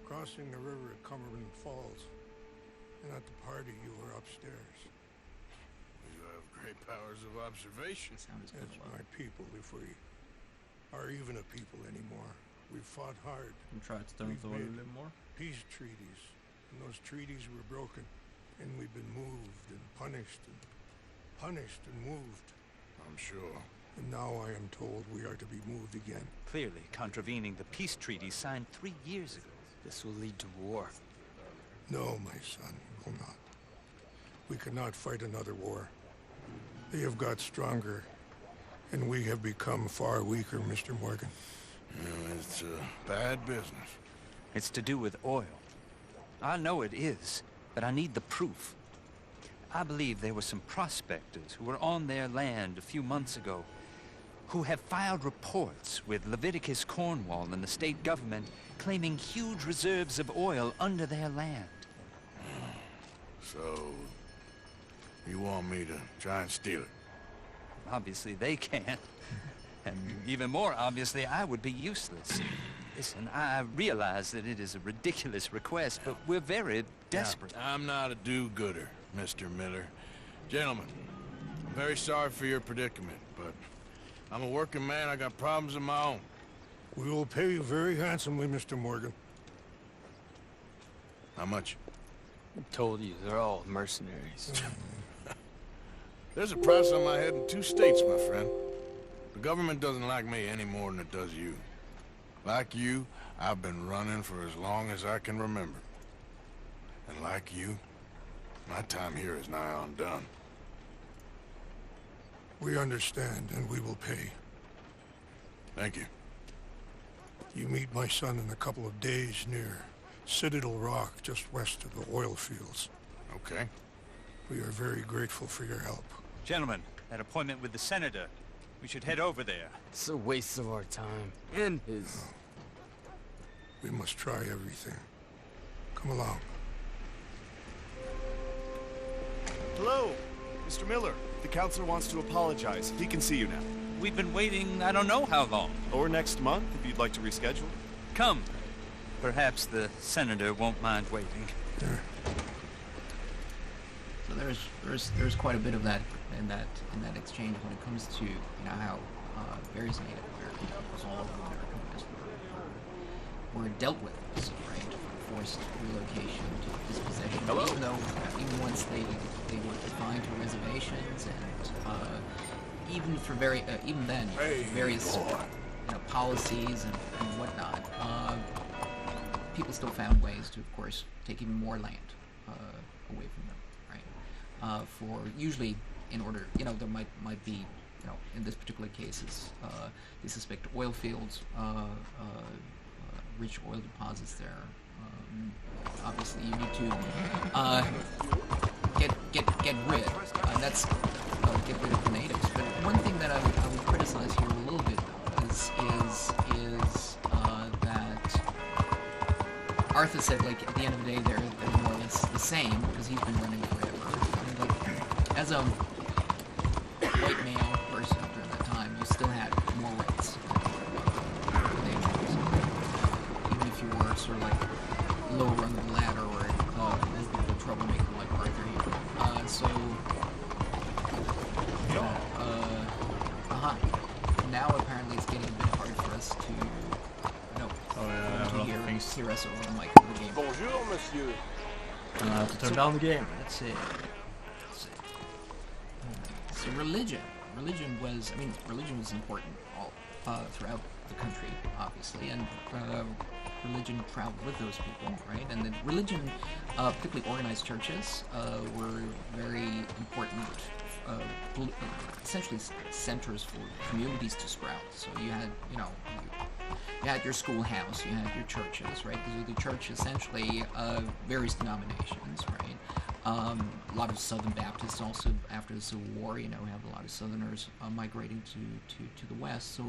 crossing the river at Cumberland Falls. And at the party, you were upstairs. You have great powers of observation. That's my people, if we are even a people anymore. We've fought hard. And try to turn it on a little more. Peace treaties. And those treaties were broken. And we've been moved and punished and moved. I'm sure. And now I am told we are to be moved again. Clearly contravening the peace treaty signed 3 years ago. This will lead to war. No, my son, it will not. We cannot fight another war. They have got stronger, and we have become far weaker, Mr. Morgan. It's bad business. It's to do with oil. I know it is, but I need the proof. I believe there were some prospectors who were on their land a few months ago who have filed reports with Leviticus Cornwall and the state government claiming huge reserves of oil under their land. So, you want me to try and steal it? Obviously they can't. And even more obviously, I would be useless. Listen, I realize that it is a ridiculous request, but we're very desperate. Now, I'm not a do-gooder, Mr. Miller. Gentlemen, I'm very sorry for your predicament, but I'm a working man. I got problems of my own. We will pay you very handsomely, Mr. Morgan. How much? I told you, they're all mercenaries. There's a price on my head in 2 states, my friend. The government doesn't like me any more than it does you. Like you, I've been running for as long as I can remember. And like you, my time here is nigh undone. We understand, and we will pay. Thank you. You meet my son in a couple of days near Citadel Rock, just west of the oil fields. Okay. We are very grateful for your help. Gentlemen, that appointment with the senator. We should head over there. It's a waste of our time. And his... We must try everything. Come along. Hello, Mr. Miller. The counselor wants to apologize. He can see you now. We've been waiting I don't know how long. Or next month, if you'd like to reschedule. Come. Perhaps the senator won't mind waiting. Yeah. So there's quite a bit of that in that exchange when it comes to how various Native American peoples all over America were dealt with, so, right? Forced relocation to dispossession. Hello. Even though even once they were confined to reservations and even for even then various policies and whatnot, people still found ways to, of course, take even more land away from them, right? For usually in order, there might be, in this particular cases, they suspect oil fields, rich oil deposits there. Obviously, you need to get rid. That's get rid of the natives. But one thing that I would criticize here a little bit is that Arthur said, like, at the end of the day, they're more or less the same because he's been running forever. And, like, as a white male person during that time, you still had more rights. Even if you were sort of like low rung of the ladder or a little bit of a troublemaker like Arthur here. Now apparently it's getting a bit hard for us to, hear us over the mic of the game. Bonjour, monsieur. To turn down the game. Let's see. So religion was important all throughout the country, obviously, and religion traveled with those people, right? And the religion, particularly organized churches, were very important, essentially centers for communities to sprout. So you had, you had your schoolhouse, you had your churches, right? The church essentially various denominations, right? A lot of Southern Baptists also, after the Civil War, have a lot of Southerners migrating to the West. So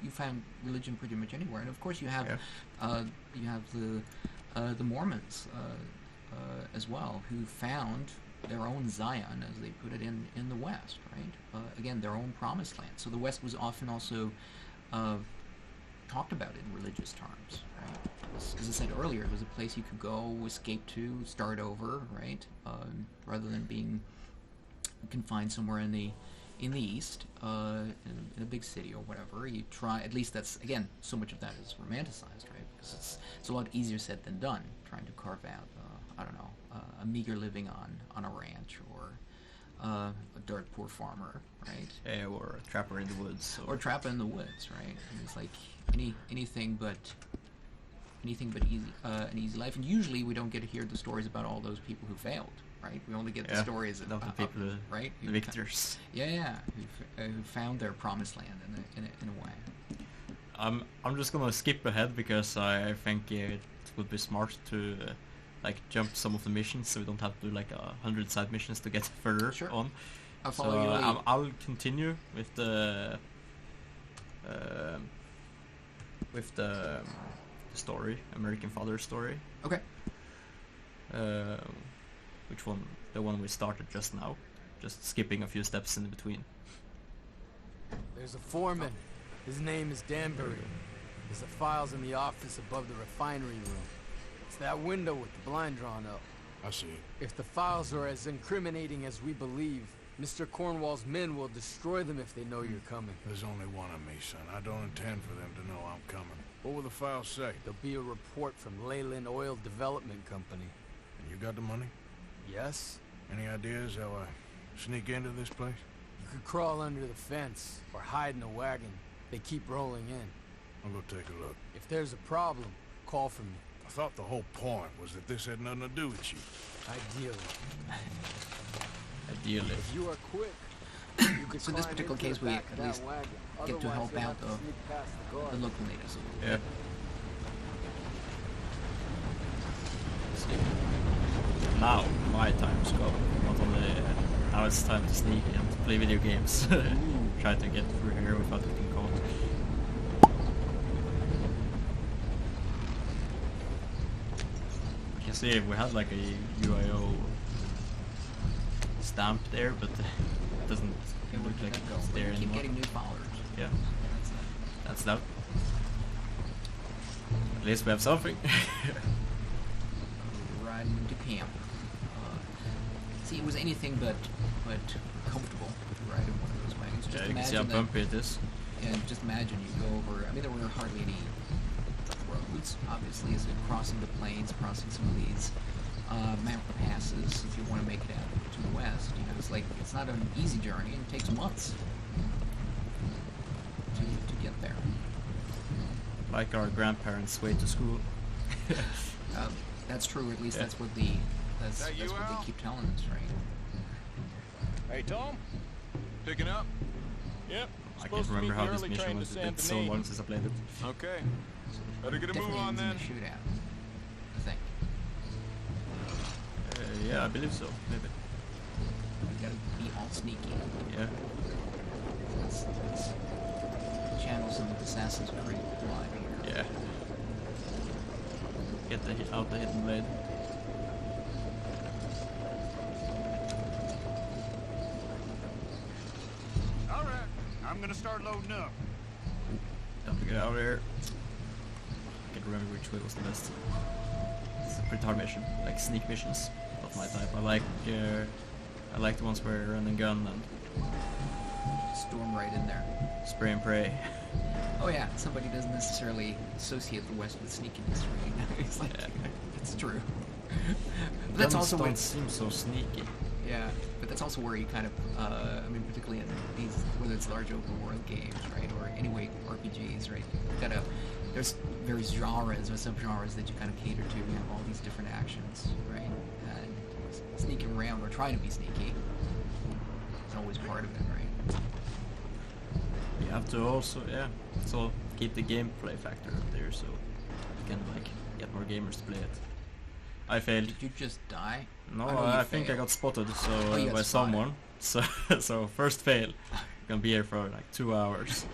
you found religion pretty much anywhere, and of course you have the Mormons as well, who found their own Zion, as they put it, in the West, right? Again, their own promised land. So the West was often also talked about in religious terms, right? As I said earlier, it was a place you could go, escape to, start over, right? Rather than being confined somewhere in the east, in a big city or whatever. You try, at least that's, again, so much of that is romanticized, right? Because it's a lot easier said than done, trying to carve out, I don't know, a meager living on a ranch, or a dirt poor farmer, right? Yeah, or a trapper in the woods. Or trapper in the woods, right? And it's like anything but easy, an easy life. And usually we don't get to hear the stories about all those people who failed, right? We only get the stories of the people, right? The victors. Yeah, who found their promised land in a way. I'm just gonna skip ahead because I think it would be smart to like jump some of the missions, so we don't have to do like 100 side missions to get further on. I'll follow your lead. I'll continue with the story, American Father story. Okay. Which one? The one we started just now. Just skipping a few steps in between. There's a foreman. His name is Danbury. There's the files in the office above the refinery room. It's that window with the blind drawn up. I see. If the files are as incriminating as we believe, Mr. Cornwall's men will destroy them if they know you're coming. There's only one of me, son. I don't intend for them to know I'm coming. What will the files say? There'll be a report from Leyland Oil Development Company. And you got the money? Yes? Any ideas how I sneak into this place? You could crawl under the fence or hide in a wagon. They keep rolling in. I'll go take a look. If there's a problem, call for me. I thought the whole point was that this had nothing to do with you. Ideally. Ideally. If you are quick, you could so in this particular case, we at least get to help out the local natives. Yeah. Now my time's come. Not only now it's time to sneak and play video games. Try to get through here without getting caught. You can see we had like a UIO stamp there, but it doesn't look like it's there anymore. Keep getting new followers. Yeah, that's that. At least we have something. Riding into camp. See, it was anything but comfortable to ride in one of those wagons. Just you can see how bumpy it is. Yeah, just imagine you go over. I mean, there were hardly any roads, obviously, as you're crossing the plains, crossing some of these mountain passes. If you want to make it out to the west, you know, it's like it's not an easy journey, and it takes months to get there. Like our grandparents' way to school. That's true. At least that's what that's what they keep telling us, right? Hey, Tom. Picking up? Yep. I can't remember how this mission was. It's been so long since I played it. Okay. Better get a move on then. Shootout, I think. Yeah, I believe so. Maybe. We gotta be all sneaky. Yeah. Let's channel some Assassin's Creed vibe here. Yeah. Get out the hidden blade. Alright, I'm gonna start loading up. Time to get out of here. I can't remember which way was the best. It's a pretty hard mission, like sneak missions. Not my type. I like the ones where you run and gun and storm right in there. Spray and pray. Oh yeah, somebody doesn't necessarily associate the West with sneakiness, right? It's like, it's true. But that's also don't seem so sneaky. Yeah, but that's also where you kind of, I mean, particularly in these, whether it's large open world games, right, or anyway RPGs, right? There's various genres or subgenres that you kind of cater to. You have all these different actions, right? And sneaking around or trying to be sneaky is always part of it, right? You have to also, so keep the gameplay factor up there, so you can like get more gamers to play it. I failed. Did you just die? No, I think I got spotted by someone. So first fail. Gonna be here for like 2 hours.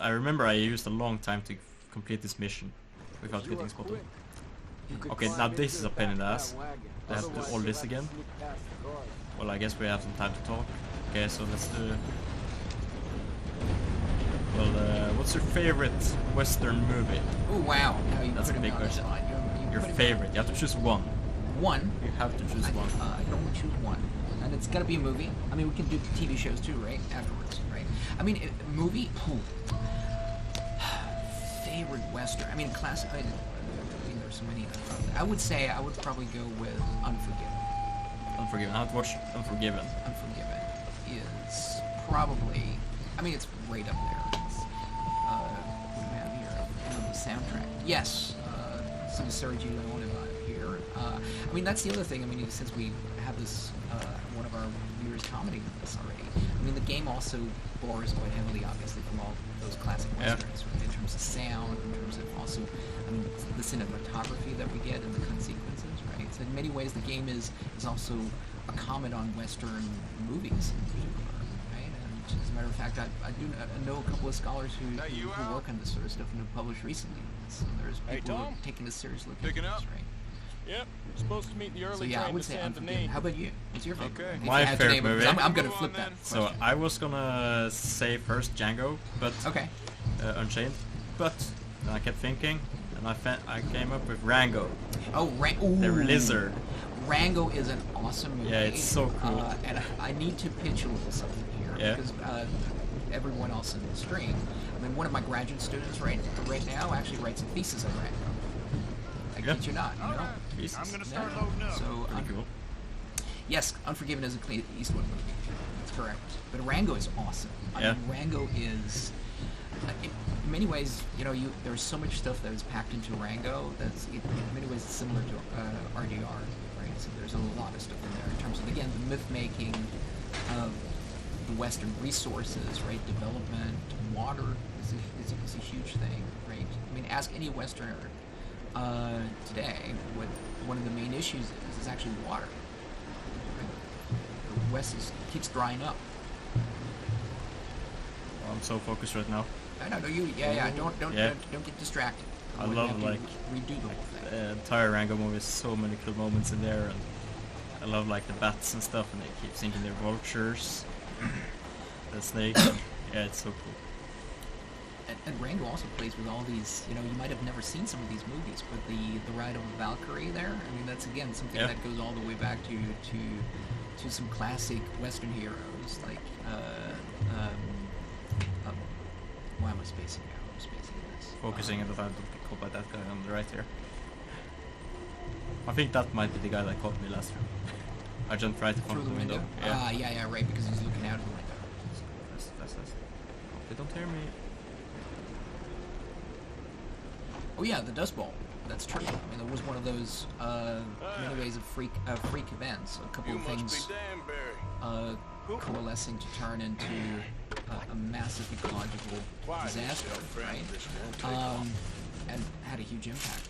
I remember I used a long time to complete this mission without getting spotted. Okay, now this is a pain in the ass. I have to do all this again. Well, I guess we have some time to talk. Okay, so let's do. Well, what's your favorite Western movie? Oh wow! Now you That's a big question. Your favorite? You have to choose one. One? You have to choose one. I don't choose one. and it's gonna be a movie. I mean, we can do TV shows too, right? Afterwards, right? I mean, movie. Favorite Western. I mean, classic. I mean, there's so many. I would say I would probably go with Unforgiven. Unforgiven. I have watched Unforgiven. Unforgiven is probably. I mean, it's right up there. It's, what do we have here? The soundtrack. Yes. Some Sergio Leone vibe here. I mean, that's the other thing. I mean, since we have this, one of our viewers commenting on this already. I mean, the game also borrows quite heavily, obviously, from all those classic westerns, right? In terms of sound, in terms of also, I mean, the cinematography that we get in the cut sequences, right? So in many ways, the game is also a comment on Western movies in particular, right? And as a matter of fact, I do know a couple of scholars who work on this sort of stuff and have published recently. So there's people who are taking a serious look at this, right? Yep, supposed to meet the early so yeah, I would say Unforgiven. How about you? What's your favorite? Okay. My favorite movie. I'm gonna flip that. So I was gonna say first Django, but okay, Unchained. But then I kept thinking, and I came up with Rango. Oh, the lizard. Rango is an awesome movie. Yeah, it's so cool. And I need to pitch a little something here because everyone else in the stream. I mean, one of my graduate students right now actually writes a thesis on Rango. I kid you not, you know? I'm gonna start loading up. So, cool. Yes, Unforgiven is a Clint Eastwood movie. That's correct. But Rango is awesome. I mean, Rango is, in many ways, you know, there's so much stuff that is packed into Rango that's, in many ways, similar to RDR, right? So there's a lot of stuff in there in terms of, again, the myth-making of the Western resources, right? Development, water is a huge thing, right? I mean, ask any Westerner today, what one of the main issues is actually water. Right? The West keeps drying up. Well, I'm so focused right now. I know, you. Yeah. Don't get distracted. I love redo the whole thing. The entire Rango movie. So many cool moments in there, and I love like the bats and stuff, and they keep thinking they're vultures. The snake. Yeah, it's so cool. And Rango also plays with all these, you know, you might have never seen some of these movies, but the Ride of the Valkyrie there, I mean, that's again something that goes all the way back to some classic Western heroes, like, why am I spacing now? I'm spacing this. Focusing on the fact that caught by that guy on the right here. I think that might be the guy that caught me last time. I jumped right in front of the window. Yeah, right, because he's looking out of the window. That's. They don't hear me. Oh yeah, the Dust Bowl. That's true. I mean, it was one of those, in many ways, of freak events. A couple of things coalescing to turn into a massive ecological disaster, right? And had a huge impact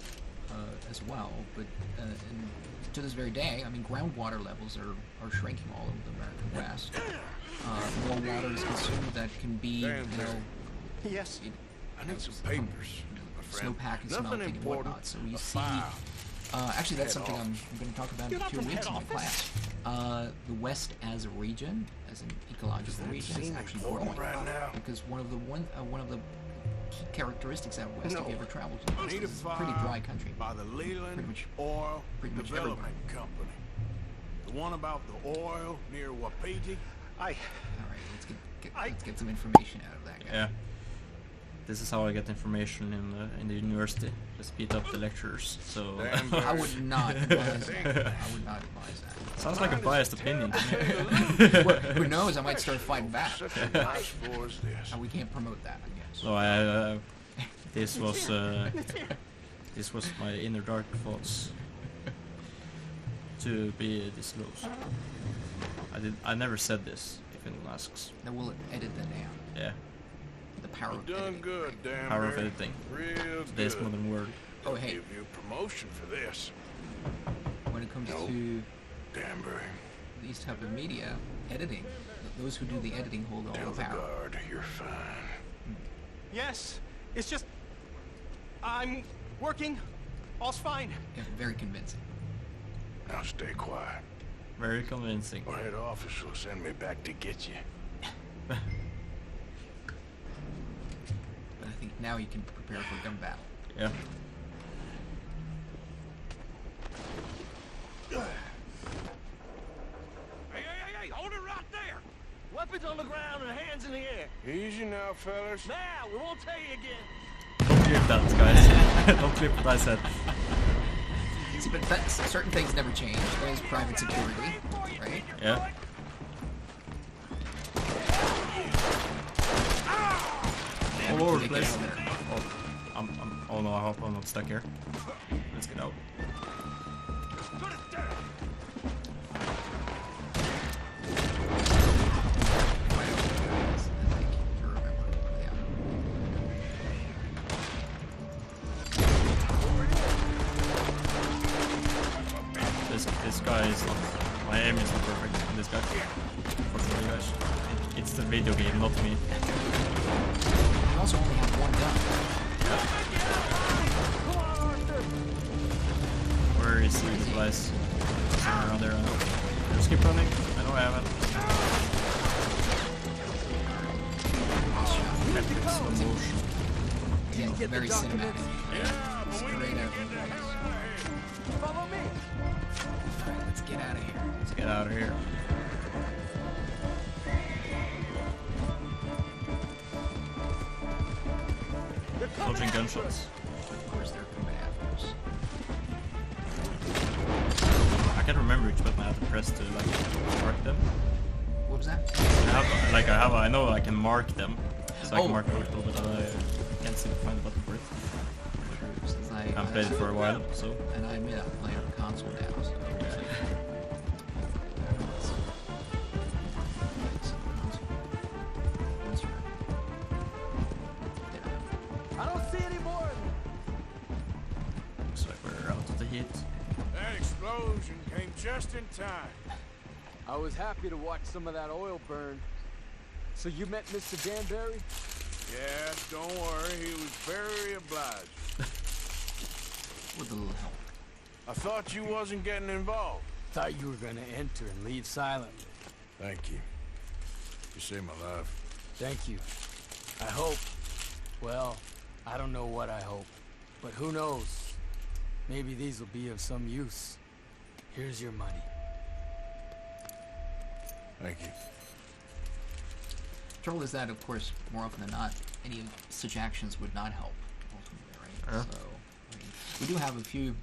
as well. But and to this very day, I mean, groundwater levels are shrinking all over the American West. More water is consumed that can be, you know, yes, I need some papers. Snowpack and smelting and whatnot. So you see, actually that's something I'm going to talk about in 2 weeks in my class. The West as a region, as an ecological region, is actually growing because one of the key characteristics out west, if you ever travel to the West, is a pretty dry country. By the Leland Oil Development Company. The one about the oil near Wapiti. All right, let's get some information out of that guy. Yeah. This is how I get information in the university. Just beat up the lecturers. So I would not advise that. I would not advise that. Sounds like a biased opinion. Well, who knows? I might start fighting back. And we can't promote that, I guess. So this was my inner dark thoughts to be disclosed. I never said this. If anyone asks. Then we'll edit that down. Yeah. The power of editing. Good, damn power of editing. Today's modern world. Oh hey. Give you a promotion for this. When it comes to these type of media, editing, those who do the editing hold all the power. Guard, you're fine. Yes, it's just I'm working. All's fine. Yeah, very convincing. Now stay quiet. Very convincing. Or head office will send me back to get you. I think now you can prepare for a gun battle. Yeah. Hey, Hands on the ground and hands in the air. Easy now, fellas. Now, we won't tell you again. Don't clip that, guys. Don't clip what I said. See, but certain things never change. There's private security, right? Yeah. All over the place. Oh no, I hope I'm not stuck here. Let's get out. This guy is not... My aim is not perfect in this guy. Unfortunately, guys. It's the video game, not me. You also only have one gun. Where is he, guys? Somewhere around there, I know. Just keep running. I know I haven't. Epic slow motion. Yeah, very cinematic. Straight out. Follow me. Alright, let's get out of here. Let's get out of here. Dodging gunshots. Of course, they're coming after us. I can't remember which button I have to press to like mark them. What was that? I know I can mark them, so I can mark a little bit. I can't seem to find the button for it. Since I haven't played it for a while, so. And I admit I'm playing on console now, so. I don't see any more. Looks like we're out of the heat. That explosion came just in time. I was happy to watch some of that oil burn. So you met Mr. Danbury? Yeah, don't worry, he was very obliged. With a little help. I thought you wasn't getting involved. Thought you were gonna enter and leave silently. Thank you. You saved my life. Thank you. I hope. Well, I don't know what I hope. But who knows? Maybe these will be of some use. Here's your money. Thank you. Trouble is that, of course, more often than not, any of such actions would not help, ultimately, right? Yeah. So, I mean, we do have a few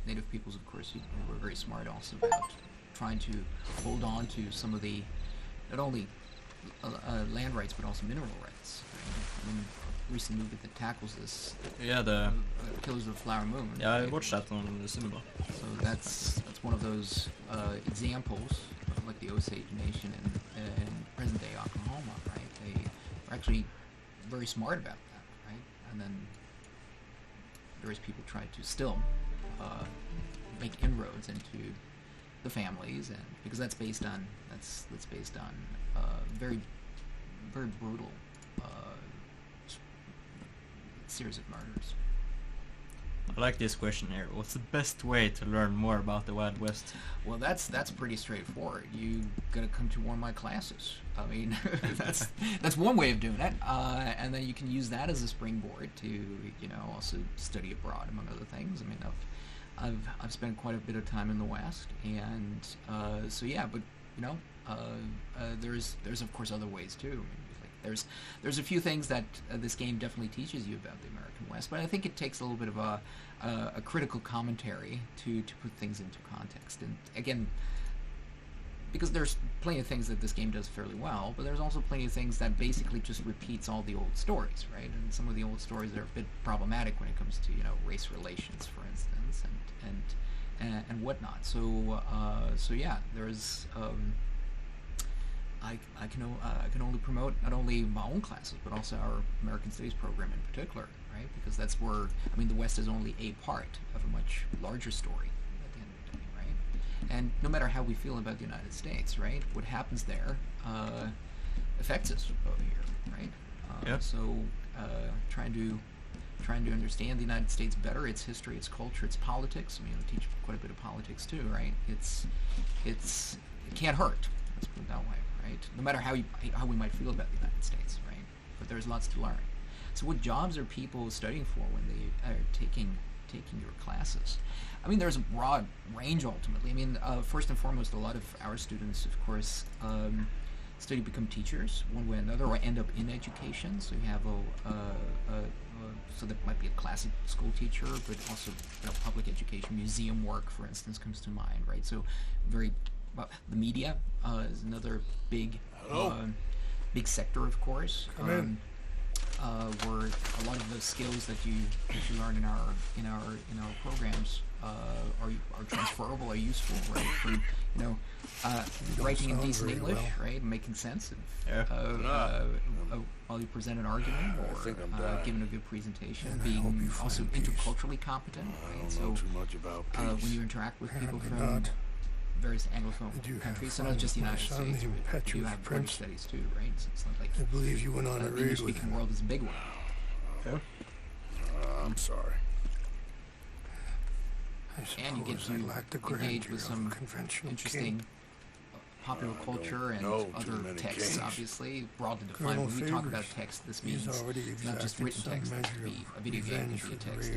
native peoples, of course, who were very smart also about trying to hold on to some of the, not only land rights, but also mineral rights. Right? I mean, a recent movie that tackles this. Yeah, the... Killers of the Flower Moon. Yeah, I watched that on the cinema. So that's one of those examples, like the Osage Nation in present-day Oklahoma, right? They were actually very smart about that, right? And then various people tried to still make inroads into the families, and because that's based on very very brutal series of murders. I like this question here. What's the best way to learn more about the Wild West? Well, that's pretty straightforward. You gotta come to one of my classes. I mean, that's one way of doing it, and then you can use that as a springboard to, also study abroad, among other things. I mean, I've spent quite a bit of time in the West, and so yeah. But there's of course other ways too. I mean, like there's a few things that this game definitely teaches you about the American West, but I think it takes a little bit of a critical commentary to put things into context. And again, because there's plenty of things that this game does fairly well, but there's also plenty of things that basically just repeats all the old stories, right? And some of the old stories are a bit problematic when it comes to race relations, for instance, and whatnot. So yeah, there's. I can only promote not only my own classes, but also our American Studies program in particular, right? Because that's where, the West is only a part of a much larger story at the end of the day, right? And no matter how we feel about the United States, right, what happens there affects us over here, right? Yeah. So trying to understand the United States better, its history, its culture, its politics. I teach quite a bit of politics too, right? It can't hurt. Let's put it that way. Right? No matter how we might feel about the United States, right? But there's lots to learn. So what jobs are people studying for when they are taking your classes? There's a broad range ultimately. First and foremost, a lot of our students, of course, study become teachers one way or another, or end up in education. So you have so that might be a classic school teacher, but also public education, museum work, for instance, comes to mind, right? So the media is another big big sector, of course. Where a lot of the skills that you learn in our programs are transferable, are useful, right? For writing in decent English, right, making sense while you present an argument, or giving a good presentation, being also interculturally competent, right? So when you interact with people from various Anglophone countries, so not just the United States, but you have British studies too, right? So it's not like I believe you went on a the raid with English-speaking him. world is a big one. Okay. I'm sorry. And you get to engage with some interesting popular culture and other texts, obviously, broadly defined. When we talk about text, this means not just written text. It could be a video game, can be a text,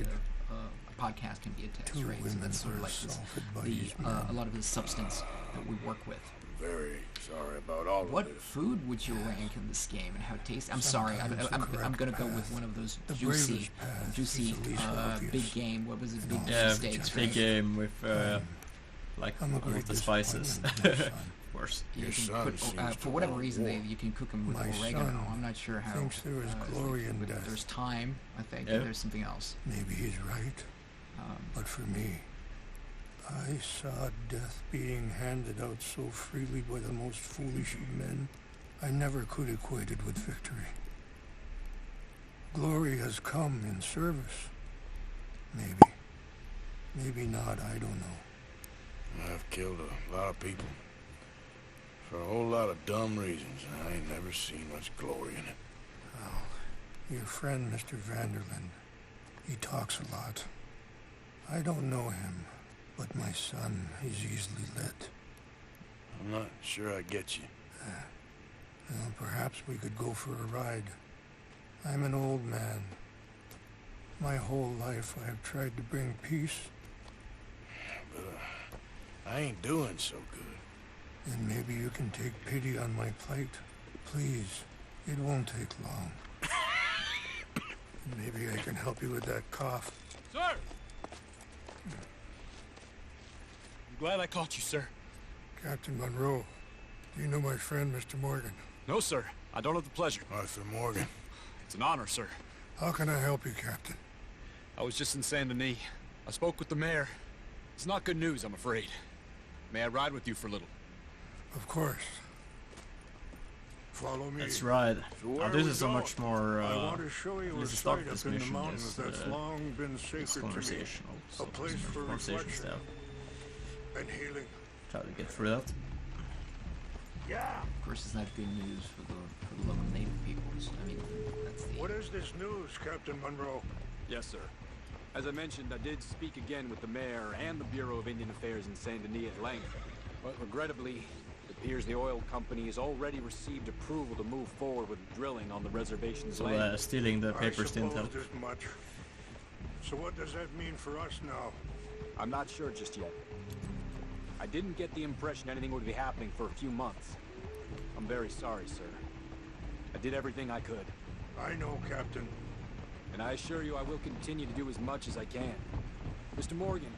a podcast can be a text, right? So that's sort of like a lot of the substance that we work with. Very sorry about all of this. What food would you rank in this game, and how it tastes? I'm sorry, I'm gonna go with one of those juicy big game. What was it? Big steaks. Big game with like all the spices. Of course. You can put, for whatever reason, you can cook them with oregano. I'm not sure how. There is glory in death. There's thyme, I think. And there's something else. Maybe he's right, but for me, I saw death being handed out so freely by the most foolish of men, I never could equate it with victory. Glory has come in service. Maybe. Maybe not, I don't know. I've killed a lot of people. For a whole lot of dumb reasons, and I ain't never seen much glory in it. Well, your friend, Mr. Vanderlyn, he talks a lot. I don't know him. But my son is easily led. I'm not sure I get you. Well, perhaps we could go for a ride. I'm an old man. My whole life I have tried to bring peace. But I ain't doing so good. And maybe you can take pity on my plight. Please, it won't take long. Maybe I can help you with that cough. Sir! Glad I caught you, sir. Captain Monroe, do you know my friend, Mr. Morgan? No, sir. I don't have the pleasure. Arthur Morgan. It's an honor, sir. How can I help you, Captain? I was just in Saint Denis. I spoke with the mayor. It's not good news, I'm afraid. May I ride with you for a little? Of course. Follow me. That's right. So this is so much more. I want to show you a this is not site this up in the mission. mountains that's long been sacred It's to me. conversational. A place for conversation reflection style. and healing. Try to get through that. Yeah. Of course, it's not good news for the local native peoples. I mean, that's the. What is this news, Captain Monroe? Yes, sir. As I mentioned, I did speak again with the mayor and the Bureau of Indian Affairs in Saint Denis at length. But regrettably, it appears the oil company has already received approval to move forward with drilling on the reservation's So land. stealing the papers didn't help. Much. So what does that mean for us now? I'm not sure just yet. I didn't get the impression anything would be happening for a few months. I'm very sorry, sir. I did everything I could. I know, Captain. And I assure you I will continue to do as much as I can. Mr. Morgan,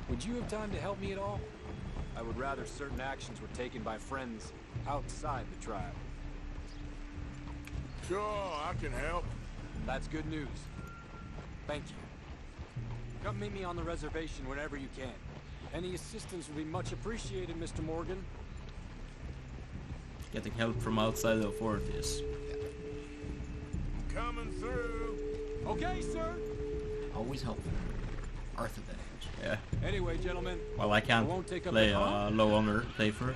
would you have time to help me at all? I would rather certain actions were taken by friends outside the tribe. Sure, I can help. That's good news. Thank you. Come meet me on the reservation whenever you can. Any assistance would be much appreciated, Mr. Morgan. Getting help from outside the authorities. Coming through. Okay, sir. Always helpful. Arthur, that is. Yeah. Anyway, gentlemen. Well, I can't play a low honor playthrough.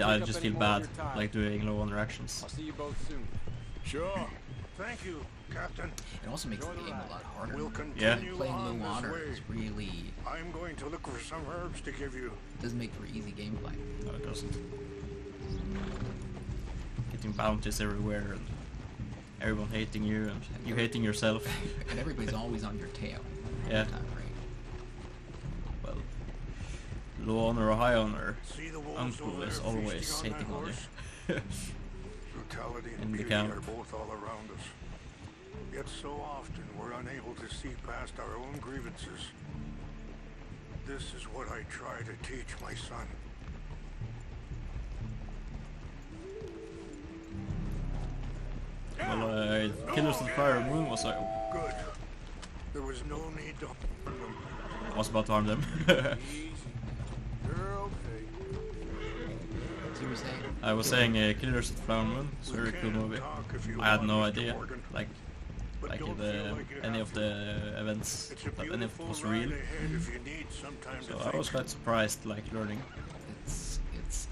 I just feel bad, like doing low honor actions. I'll see you both soon. Sure. Thank you, Captain. It also makes the game a lot harder. We'll continue Playing on low this honor way. is really. I'm going to look for some herbs to give you. It doesn't make for easy gameplay. No, it doesn't. Getting bounties everywhere and everyone hating you and you hating yourself. And everybody's always on your tail. Yeah. All the time, right? Well, low honor or high honor, See the wolves Uncle over is there always feasting on hating that on you. horse? Brutality In and the beauty camp. are both all around us. Yet so often we're unable to see past our own grievances. This is what I try to teach my son. Well, Killers of the Flower Moon was like... Good. There was no need to harm them. I was about to harm them. You're okay. As you were saying. I was saying Killers of the Flower Moon. It's a very cool movie. I had no idea, like if any of the events, that any of it was real. So I was quite surprised, like learning. It's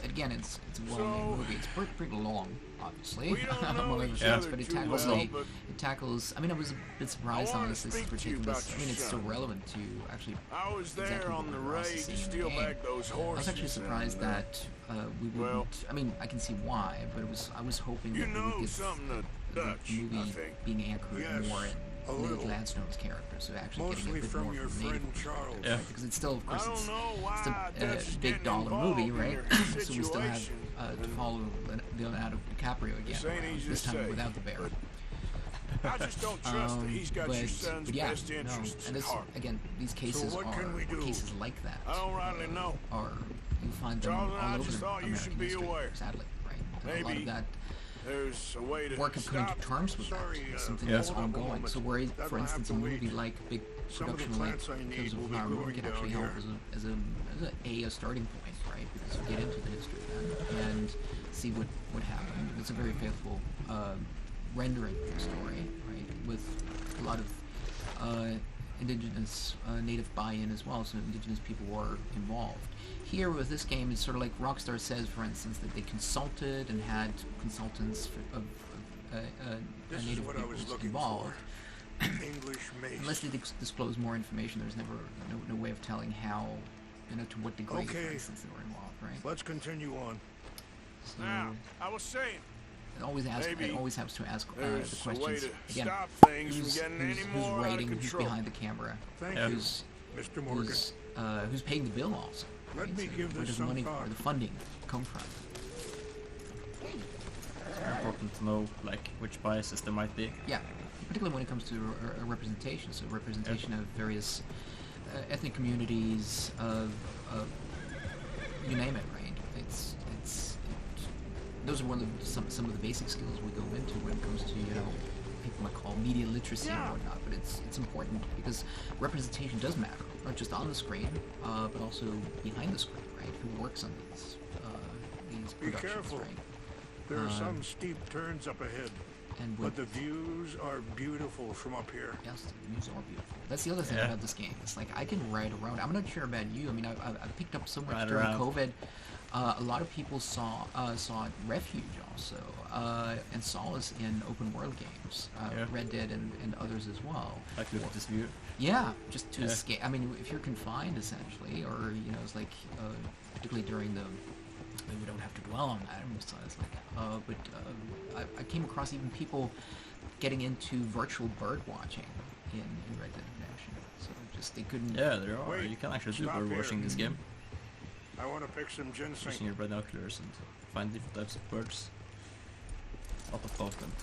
again, it's a well-made movie. It's pretty long, obviously. We don't know among other each things, other but it too tackles well, it but tackles. I mean, I was a bit surprised, honestly, since we're taking this. I mean, it's so relevant to actually. I was there exactly on what the we're also raid to seeing in the steal game. back those I horses. was actually surprised and, that we wouldn't. I mean, I can see why, but I was hoping you that we know would get something of the Dutch, I movie think. being anchored Yes, more a in Lily little. Gladstone's character, so actually Mostly getting a bit from more your from friend Native. Charles. Yeah. Because it's still, of course, I don't know it's why a Dutch is big getting dollar movie, involved in right? your So we still have situation, to follow Leonardo DiCaprio again, This ain't around, easy this to time say, without the bear. I just don't trust that he's got your son's but yeah, best no, interests and at this, heart. again, these cases what can we do? cases like that. I don't rightly know. Are you find them Charles and I all over just thought you American should be history, aware. sadly, right? And a lot Maybe of that there's a way to work of coming stop. to terms with that is something Yeah. that's Hold up a ongoing. moment. So where, That'll for instance, a have to movie wait. like big Some of the production like plants I need Killers of will the be Flower Moon growing can down actually help here. as a starting point, right? Because you get into the history then and see what happened. It's a very faithful rendering of the story, right? With a lot of indigenous native buy-in as well, so indigenous people were involved. Here with this game, it's sort of like Rockstar says, for instance, that they consulted and had consultants of This is native what I was peoples looking involved. for. English mace. Unless they disclose more information, there's never no way of telling how, to what degree, for Okay. instance, they were involved, right? Let's continue on. So Now, I was saying, it always maybe has to ask the there's a way questions to again. stop things from Who's getting any who's more out of writing? Who's control. behind the camera? Thank Yeah. you, Who's Mr. Morgan. who's paying the bill also? Let right? me So give where this does some money thought. or the funding come from? It's very important to know, like, which biases there might be. Yeah, particularly when it comes to representation. So representation of various ethnic communities, of you name it, right? Those are one of some of the basic skills we go into when it comes to people might call media literacy and whatnot. But it's important because representation does matter, not just on the screen, but also behind the screen, right? Who works on these Be productions, careful. right? There are some steep turns up ahead, And but the views are beautiful from up here. yes, the views are beautiful. That's the other thing about this game. It's like I can ride around. I'm not sure about you. I mean, I picked up so much Ride during around. COVID. A lot of people saw refuge also and solace in open world games, Red Dead and others as well. Like, look at this view. Yeah, just to escape. I mean, if you're confined essentially, or it's like particularly during the. We don't have to dwell on that. So it's like, I came across even people getting into virtual bird watching in Red Dead Redemption. So just they couldn't. Yeah, there are. Wait, You can actually do stop bird here. watching in this game. I want to pick some Using ginseng. your binoculars and find different types of birds. Lot of content.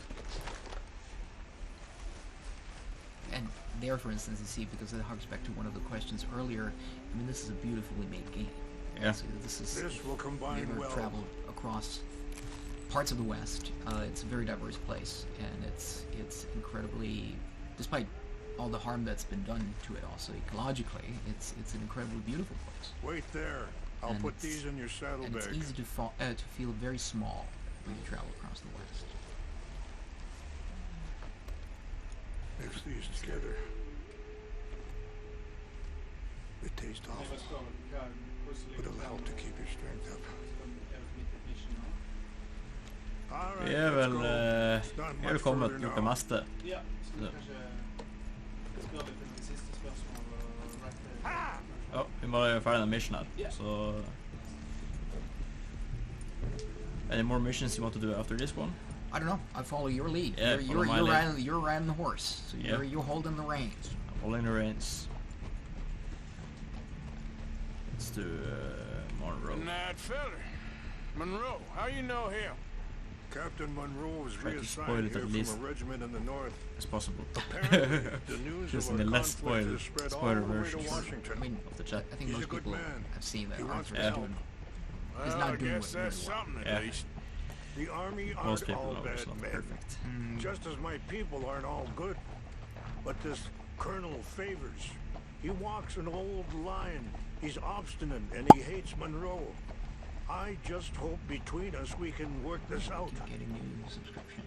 And there, for instance, you see, because it harks back to one of the questions earlier. I mean, this is a beautifully made game. Yeah. So this will combine we've well. traveled across parts of the West. It's a very diverse place, and it's incredibly, despite all the harm that's been done to it, also ecologically, it's an incredibly beautiful place. Wait there. I'll And put it's- these in your And it's saddlebag. easy to feel very small when you travel across the West. Mix these together. They taste awful, but it'll help to keep your strength up. All right, Vi är let's väl go. It's not vi har much kommit further gjort det now. meste. Ja, så Ja. kanskje spør litt om de siste spørsmålene. Ja, vi må gjøre ferdig den mission her. Yeah. Så any more missions you want to do after this one? I don't know. I follow your lead. Yeah, follow my lead. You're riding the horse, so Yeah. you're holding the reins. I'm holding the reins. Let's do Monroe. And that feller, Monroe, how you know him? Captain Monroe was Try to spoil reassigned it here at from least a regiment in the north. as possible. Apparently, the news Just of in our the less conflict has spread all spoiler the way to versions Washington. I mean, of the chat. I think He's a most good people man. have seen that He wants Arthur to is help. doing. He's Well, not I doing guess what that's really well. something Yeah. at least. The army Most aren't people all know it's bad not men. perfect. Just as my people aren't all good. But this Colonel Favors, he walks an old line. He's obstinate and he hates Monroe. I just hope between us we can work this out. Keep getting new subscriptions.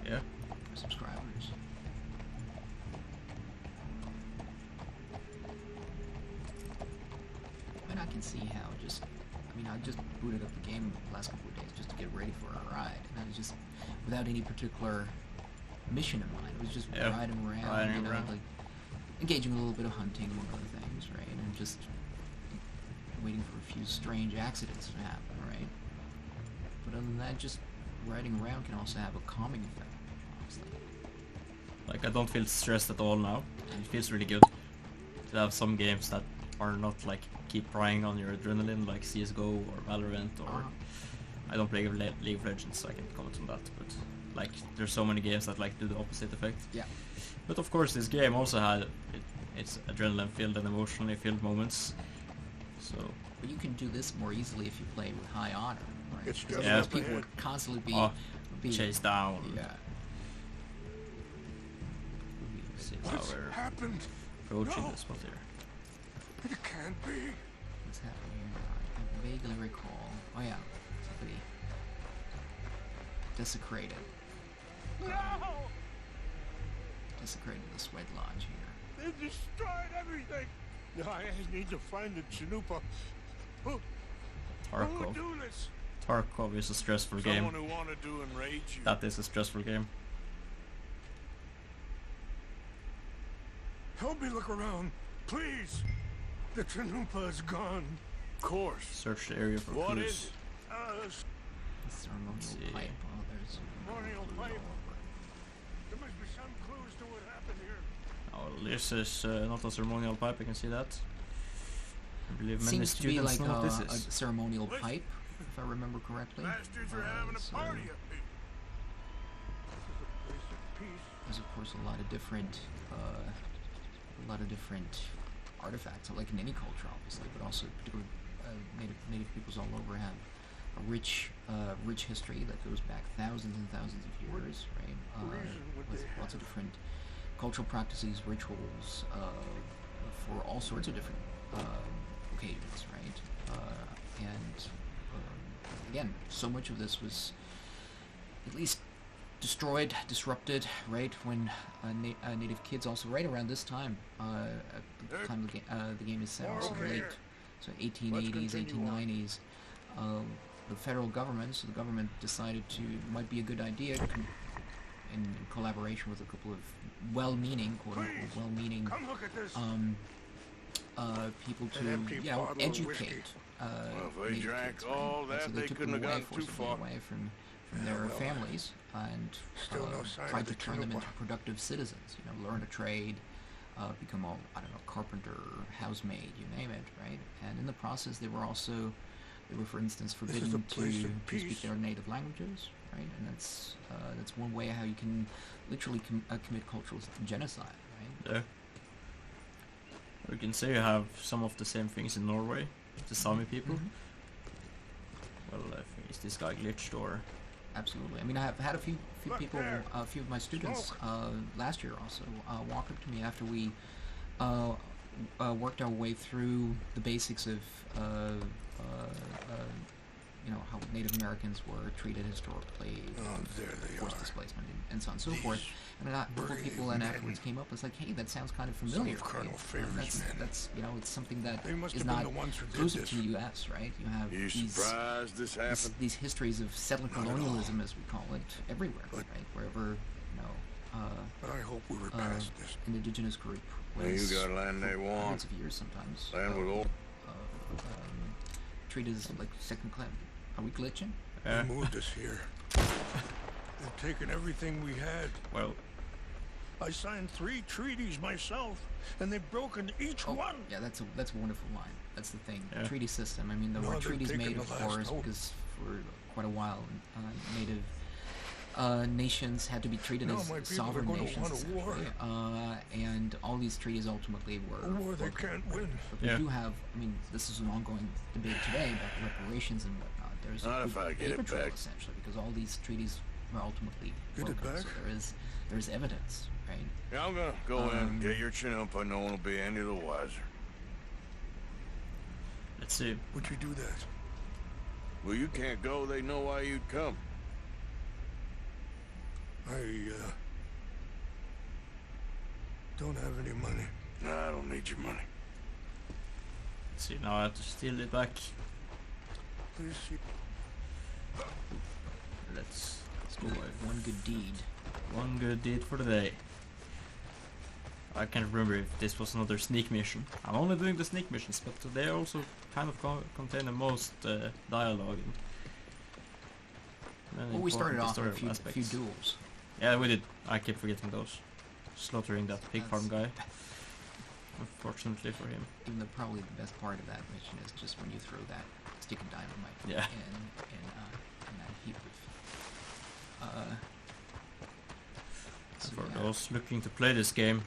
Yeah. Or subscribers. And I can see how I just booted up the game the last couple of days just to get ready for a ride. And I was just, without any particular mission in mind. It was just riding around, like engaging a little bit of hunting, among other things, right? And just waiting for a few strange accidents to happen, right? But other than that, just riding around can also have a calming effect, honestly. Like, I don't feel stressed at all now. It feels really good to have some games that are not like keep prying on your adrenaline, like CSGO or Valorant, or I don't play League of Legends, so I can't comment on that, but like there's so many games that like do the opposite effect. Yeah. But of course this game also had its adrenaline filled and emotionally filled moments. So but you can do this more easily if you play with high honor, right? It's Because just people would constantly be chased down. Yeah. See What's how we're happened? approaching No. this spot here. It can't be. What's happening here? I vaguely recall. Oh yeah, somebody desecrated. No! Desecrated the sweat lodge here. They destroyed everything. I need to find the Chanupa. Who Tarkov. would do this? Tarkov is a stressful game. Someone who wanted to enrage you. That is a stressful game. Help me look around, please. The Chanupa is gone. Of course. Search the area for What clues. is it? Ceremonial pipe. Oh, there's Ceremonial pipe. There must be some clues to what happened here. Oh, this is not a ceremonial pipe, I can see that. I believe many seems to be students like know what this a is. ceremonial pipe, if I remember correctly. Bastards are having a So party up here. there's of course a lot of different artifacts, like in any culture, obviously, but also particularly native peoples all over have a rich history that goes back thousands and thousands of years, right? With lots of different cultural practices, rituals, for all sorts of different occasions, right? Again, so much of this was at least destroyed, disrupted, right, when native kids also, right around this time, at the time the game is set, also late, so 1880s, 1890s, the federal government, so the government decided might be a good idea, in collaboration with a couple of well-meaning, quote-unquote, well-meaning people to, educate Well, if they native drank kids, all right? that, So they took couldn't them have away, gone too forced them far. away from their families, and Still no sign tried of to the turn them Chanupa. into productive citizens, learn a trade, become a, carpenter, housemaid, you name it, right? And in the process, they were, for instance, This is forbidden a place to of speak peace. their native languages, right? And that's one way how you can literally commit cultural genocide, right? Yeah. We can say you have some of the same things in Norway, the Sami people. Well, I think is this guy glitched or? Absolutely. I mean, I've had a few people, a few of my students last year also walk up to me after we worked our way through the basics of how Native Americans were treated historically, forced displacement, and so on and so forth. And a couple of people then afterwards came up and was like, "Hey, that sounds kind of familiar." That's it's something that is not exclusive to the U.S., right? You have surprised this happened? these histories of settler colonialism, as we call it, everywhere, right? Wherever But I hope we were past this. an indigenous group Well, was you got land they for want. hundreds of years sometimes Land with old. treated as like second class. Are we glitching? They moved us here. They've taken everything we had. Well, I signed 3 treaties myself, and they've broken each one. Yeah, that's a wonderful line. That's the thing. Yeah. Treaty system. I mean, there No, were they've treaties taken made, the of last course, hope. because for quite a while, native nations had to be treated as sovereign nations, essentially, and all these treaties ultimately were. A war they can't win. But we do have. I mean, this is an ongoing debate today about reparations and whatnot. There's Not if I get paper it trail, back. essentially, because all these treaties were ultimately broken. So there's evidence, right? Yeah, I'm gonna go in and get your Chinook, but no one will be any the wiser. Let's see. Would you do that? Well, you can't go. They know why you'd come. I don't have any money. No, I don't need your money. Let's see, now I have to steal it back. Please see. Let's do one good deed. One good deed for the day. I can't remember if this was another sneak mission. I'm only doing the sneak missions, but they also kind of contain the most dialogue. Well, we started off with a few duels. Yeah, we did. I keep forgetting those. Slaughtering that pig farm guy. Unfortunately for him. Even though probably the best part of that mission is just when you throw that stick of dynamite in that heap of... for those looking to play this game,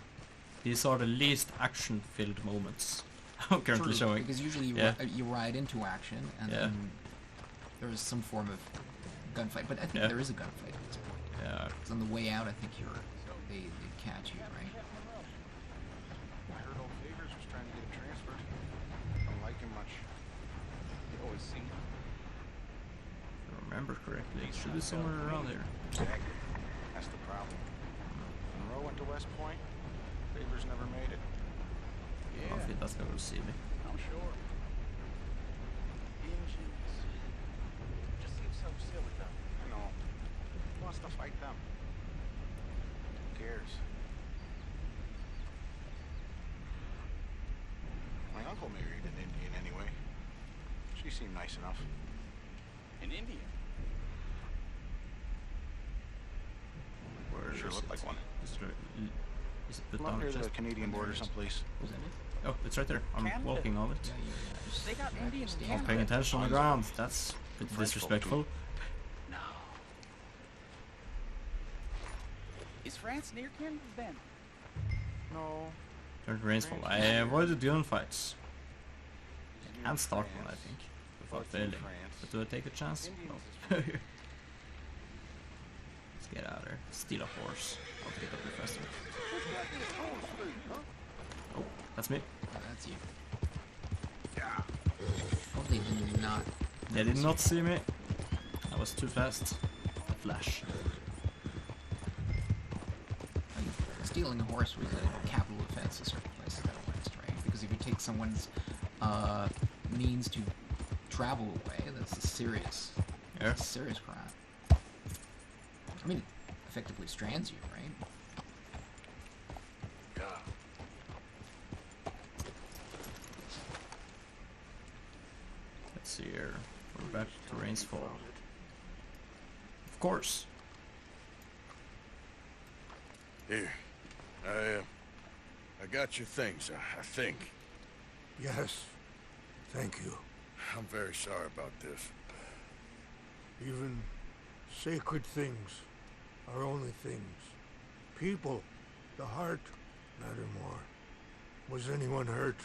these are the least action-filled moments I'm currently showing. Because usually you ride into action and then there is some form of gunfight. But I think there is a gunfight at this point. Yeah. Because on the way out, I think they catch you, right? I heard old Favors was trying to get him transferred. Don't like him much. He always seemed. If I remember correctly, it should be somewhere around here. Exactly. That's the problem. Monroe went to West Point. Favors never made it. I don't think that's gonna see me. I'm sure. Engines. Just seems so silly, though. I know. Who wants to fight them? Who cares? My uncle married an Indian anyway. She seemed nice enough. An Indian? Where sure is looked it? like one. Is it put Along down near the just Canadian border someplace. Oh, it's right there. I'm Canada. walking on it. They got Indians in Not paying attention on the ground. That's a bit disrespectful. No. Is France near kin then? No. Turned rainsfall. I avoided gunfights. And start one, I think, without failing. But do I take a chance? No. Let's get out of there. Steal a horse. I'll get up here faster. Oh, that's me. Oh, that's you. Oh, they did not. They did not see me. I was too fast. A flash. Stealing a horse was a capital offense in certain places out west, right? Because if you take someone's means to travel away, that's a serious crime. I mean, it effectively strands you, right? Let's see here. We're back to Rainsfall. Of course. Here. I got your things, I think. Yes. Thank you. I'm very sorry about this. Even sacred things are only things. People, the heart, matter more. Was anyone hurt?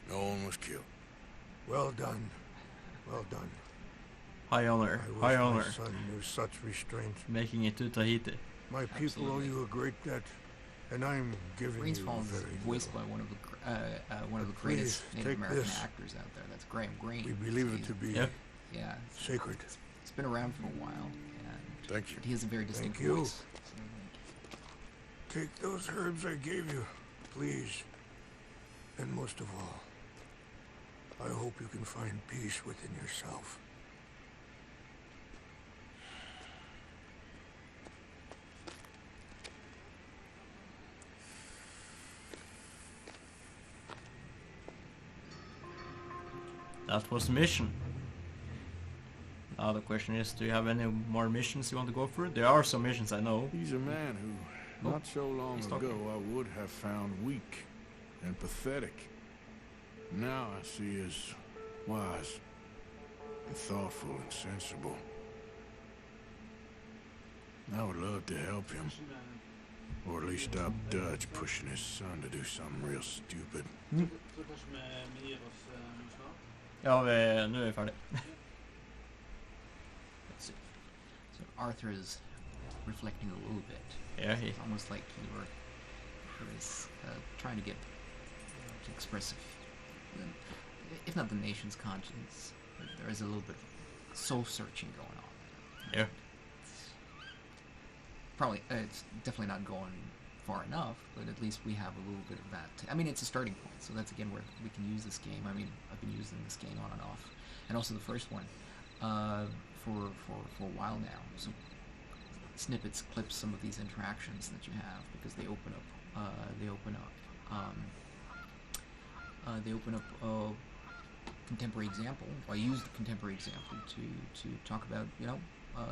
No one was killed. Well done. Well done. High honor. I wish High honor. my son knew such restraint. Making it to Tahiti. My people owe you a great debt, and I'm giving Rainsfall you is very voiced little. by one of the greatest Native American actors out there. That's Graham Greene. We believe it to be sacred. It's been around for a while. And thank you. He has a very distinct Thank you. voice. Take those herbs I gave you, please. And most of all, I hope you can find peace within yourself. That was the mission. Now the question is, do you have any more missions you want to go through? There are some missions I know. He's a man who, not so long ago, I would have found weak and pathetic. Now I see as wise and thoughtful and sensible. I would love to help him. Or at least stop Dutch pushing his son to do something real stupid. Ja, nu är vi färdiga. So Arthur is reflecting a little bit. Yeah, it's almost like he was trying to get to express, if not the nation's conscience, but there is a little bit of soul searching going on. Yeah. Probably, it's definitely not going far enough, but at least we have a little bit of that. I mean, it's a starting point, so that's again where we can use this game. I mean, I've been using this game on and off, and also the first one for a while now. So snippets, clips, some of these interactions that you have, because they open up a contemporary example. I use the contemporary example to talk about, you know,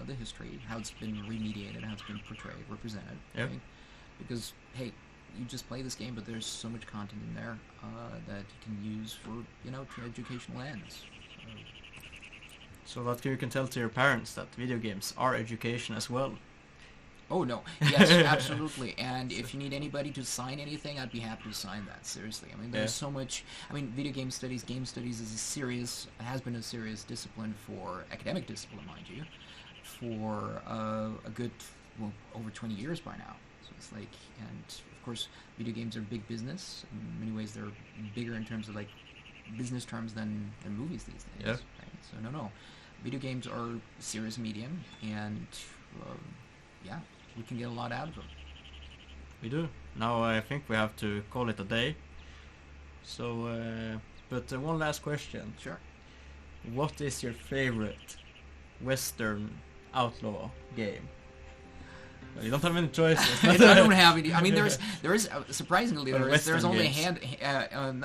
the history, how it's been remediated, how it's been portrayed, represented. Yep. Right? Because, hey, you just play this game, but there's so much content in there that you can use for, you know, educational ends. So that you can tell to your parents that video games are education as well. Oh, no. Yes, absolutely. And if you need anybody to sign anything, I'd be happy to sign that, seriously. I mean, there's so much... I mean, video game studies, game studies has been a serious discipline for, academic discipline, mind you, for a good, well, over 20 years by now. So it's like, and of course, video games are big business. In many ways, they're bigger in terms of, like, business terms than movies these days. Yeah. Right? So, no. Video games are a serious medium, and, yeah, we can get a lot out of them. We do. Now I think we have to call it a day. So, but one last question. Sure. What is your favorite Western outlaw game? Well, you don't have many choices. I don't have any. I mean, there is surprisingly there's only games.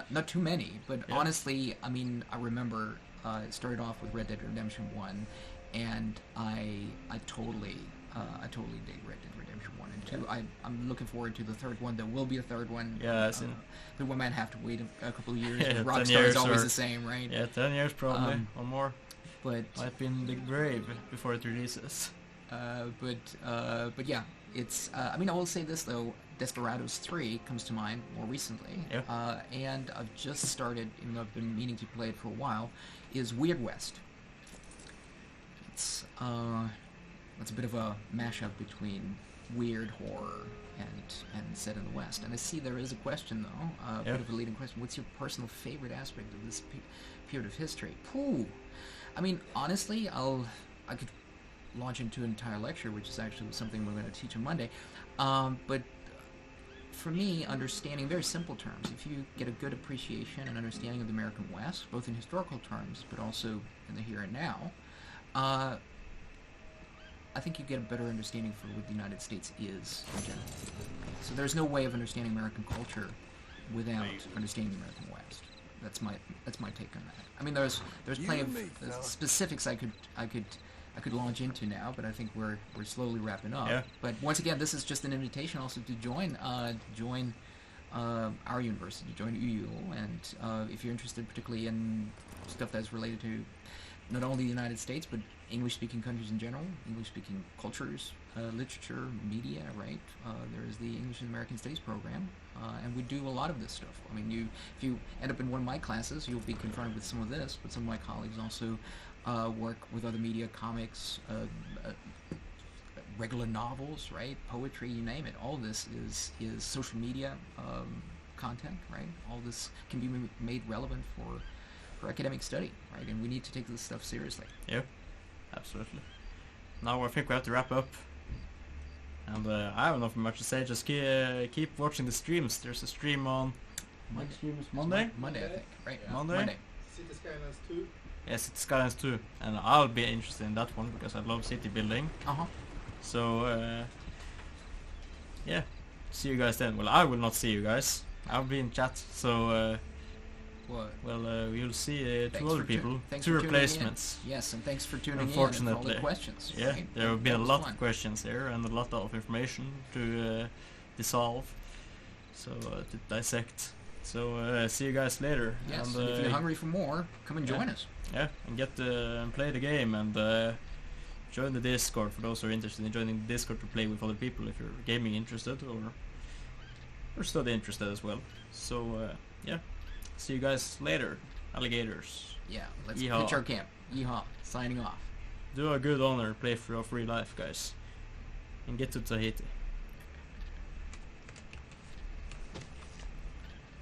Not too many. But yeah. Honestly, I mean, I remember it started off with Red Dead Redemption 1, and I totally dig Red Dead Redemption 1 and 2. Yeah. I'm looking forward to the third one. There will be a third one. Yeah, but we might have to wait a couple of years. Yeah, Rockstar is always the same, right? Yeah, 10 years probably, or more. But might be in the grave before it releases. But yeah, it's. I mean, I will say this though: Desperados 3 comes to mind more recently, yeah. And I've just started, even though I've been meaning to play it for a while. Is Weird West. It's a bit of a mashup between weird horror and set in the West. And I see there is a question though, a bit of a leading question. What's your personal favorite aspect of this period of history? Pooh. I mean, honestly, I could launch into an entire lecture, which is actually something we're going to teach on Monday. But for me, understanding very simple terms, if you get a good appreciation and understanding of the American West, both in historical terms, but also in the here and now, I think you get a better understanding for what the United States is in general. So there's no way of understanding American culture without understanding the American West. That's my take on that. I mean, there's plenty of specifics I could launch into now, but I think we're slowly wrapping up. Yeah. But once again, this is just an invitation also to join our university, join UU, and if you're interested particularly in stuff that's related to not only the United States, but English-speaking countries in general, English-speaking cultures, literature, media, right? There is the English and American Studies program, and we do a lot of this stuff. I mean, if you end up in one of my classes, you'll be confronted with some of this, but some of my colleagues also work with other media, comics, regular novels, right? Poetry, you name it. All this is social media content, right? All this can be made relevant for academic study, right? And we need to take this stuff seriously. Yeah, absolutely. Now I think we have to wrap up. And I don't know much to say. Just keep watching the streams. There's a stream on... Next stream is Monday? Monday, I think. Right? Monday? City Skylines 2. Yeah, City Skylines 2. And I'll be interested in that one because I love city building. Uh-huh. So, yeah. See you guys then. Well, I will not see you guys. I'll be in chat. So, you'll see two other people. Two replacements. Yes, and thanks for tuning Unfortunately. in and for all the questions. Yeah, right? there have been a lot of questions here and a lot of information to dissolve. So, to dissect. So, see you guys later. Yes, and if you're hungry for more, come and join us. Yeah, and get and play the game and join the Discord for those who are interested in joining the Discord to play with other people if you're gaming interested or study interested as well. So yeah, see you guys later, alligators. Yeah, let's Yeehaw. pitch our camp. Yeehaw. Signing off. Do a good honor playthrough of real life, guys, and get to Tahiti.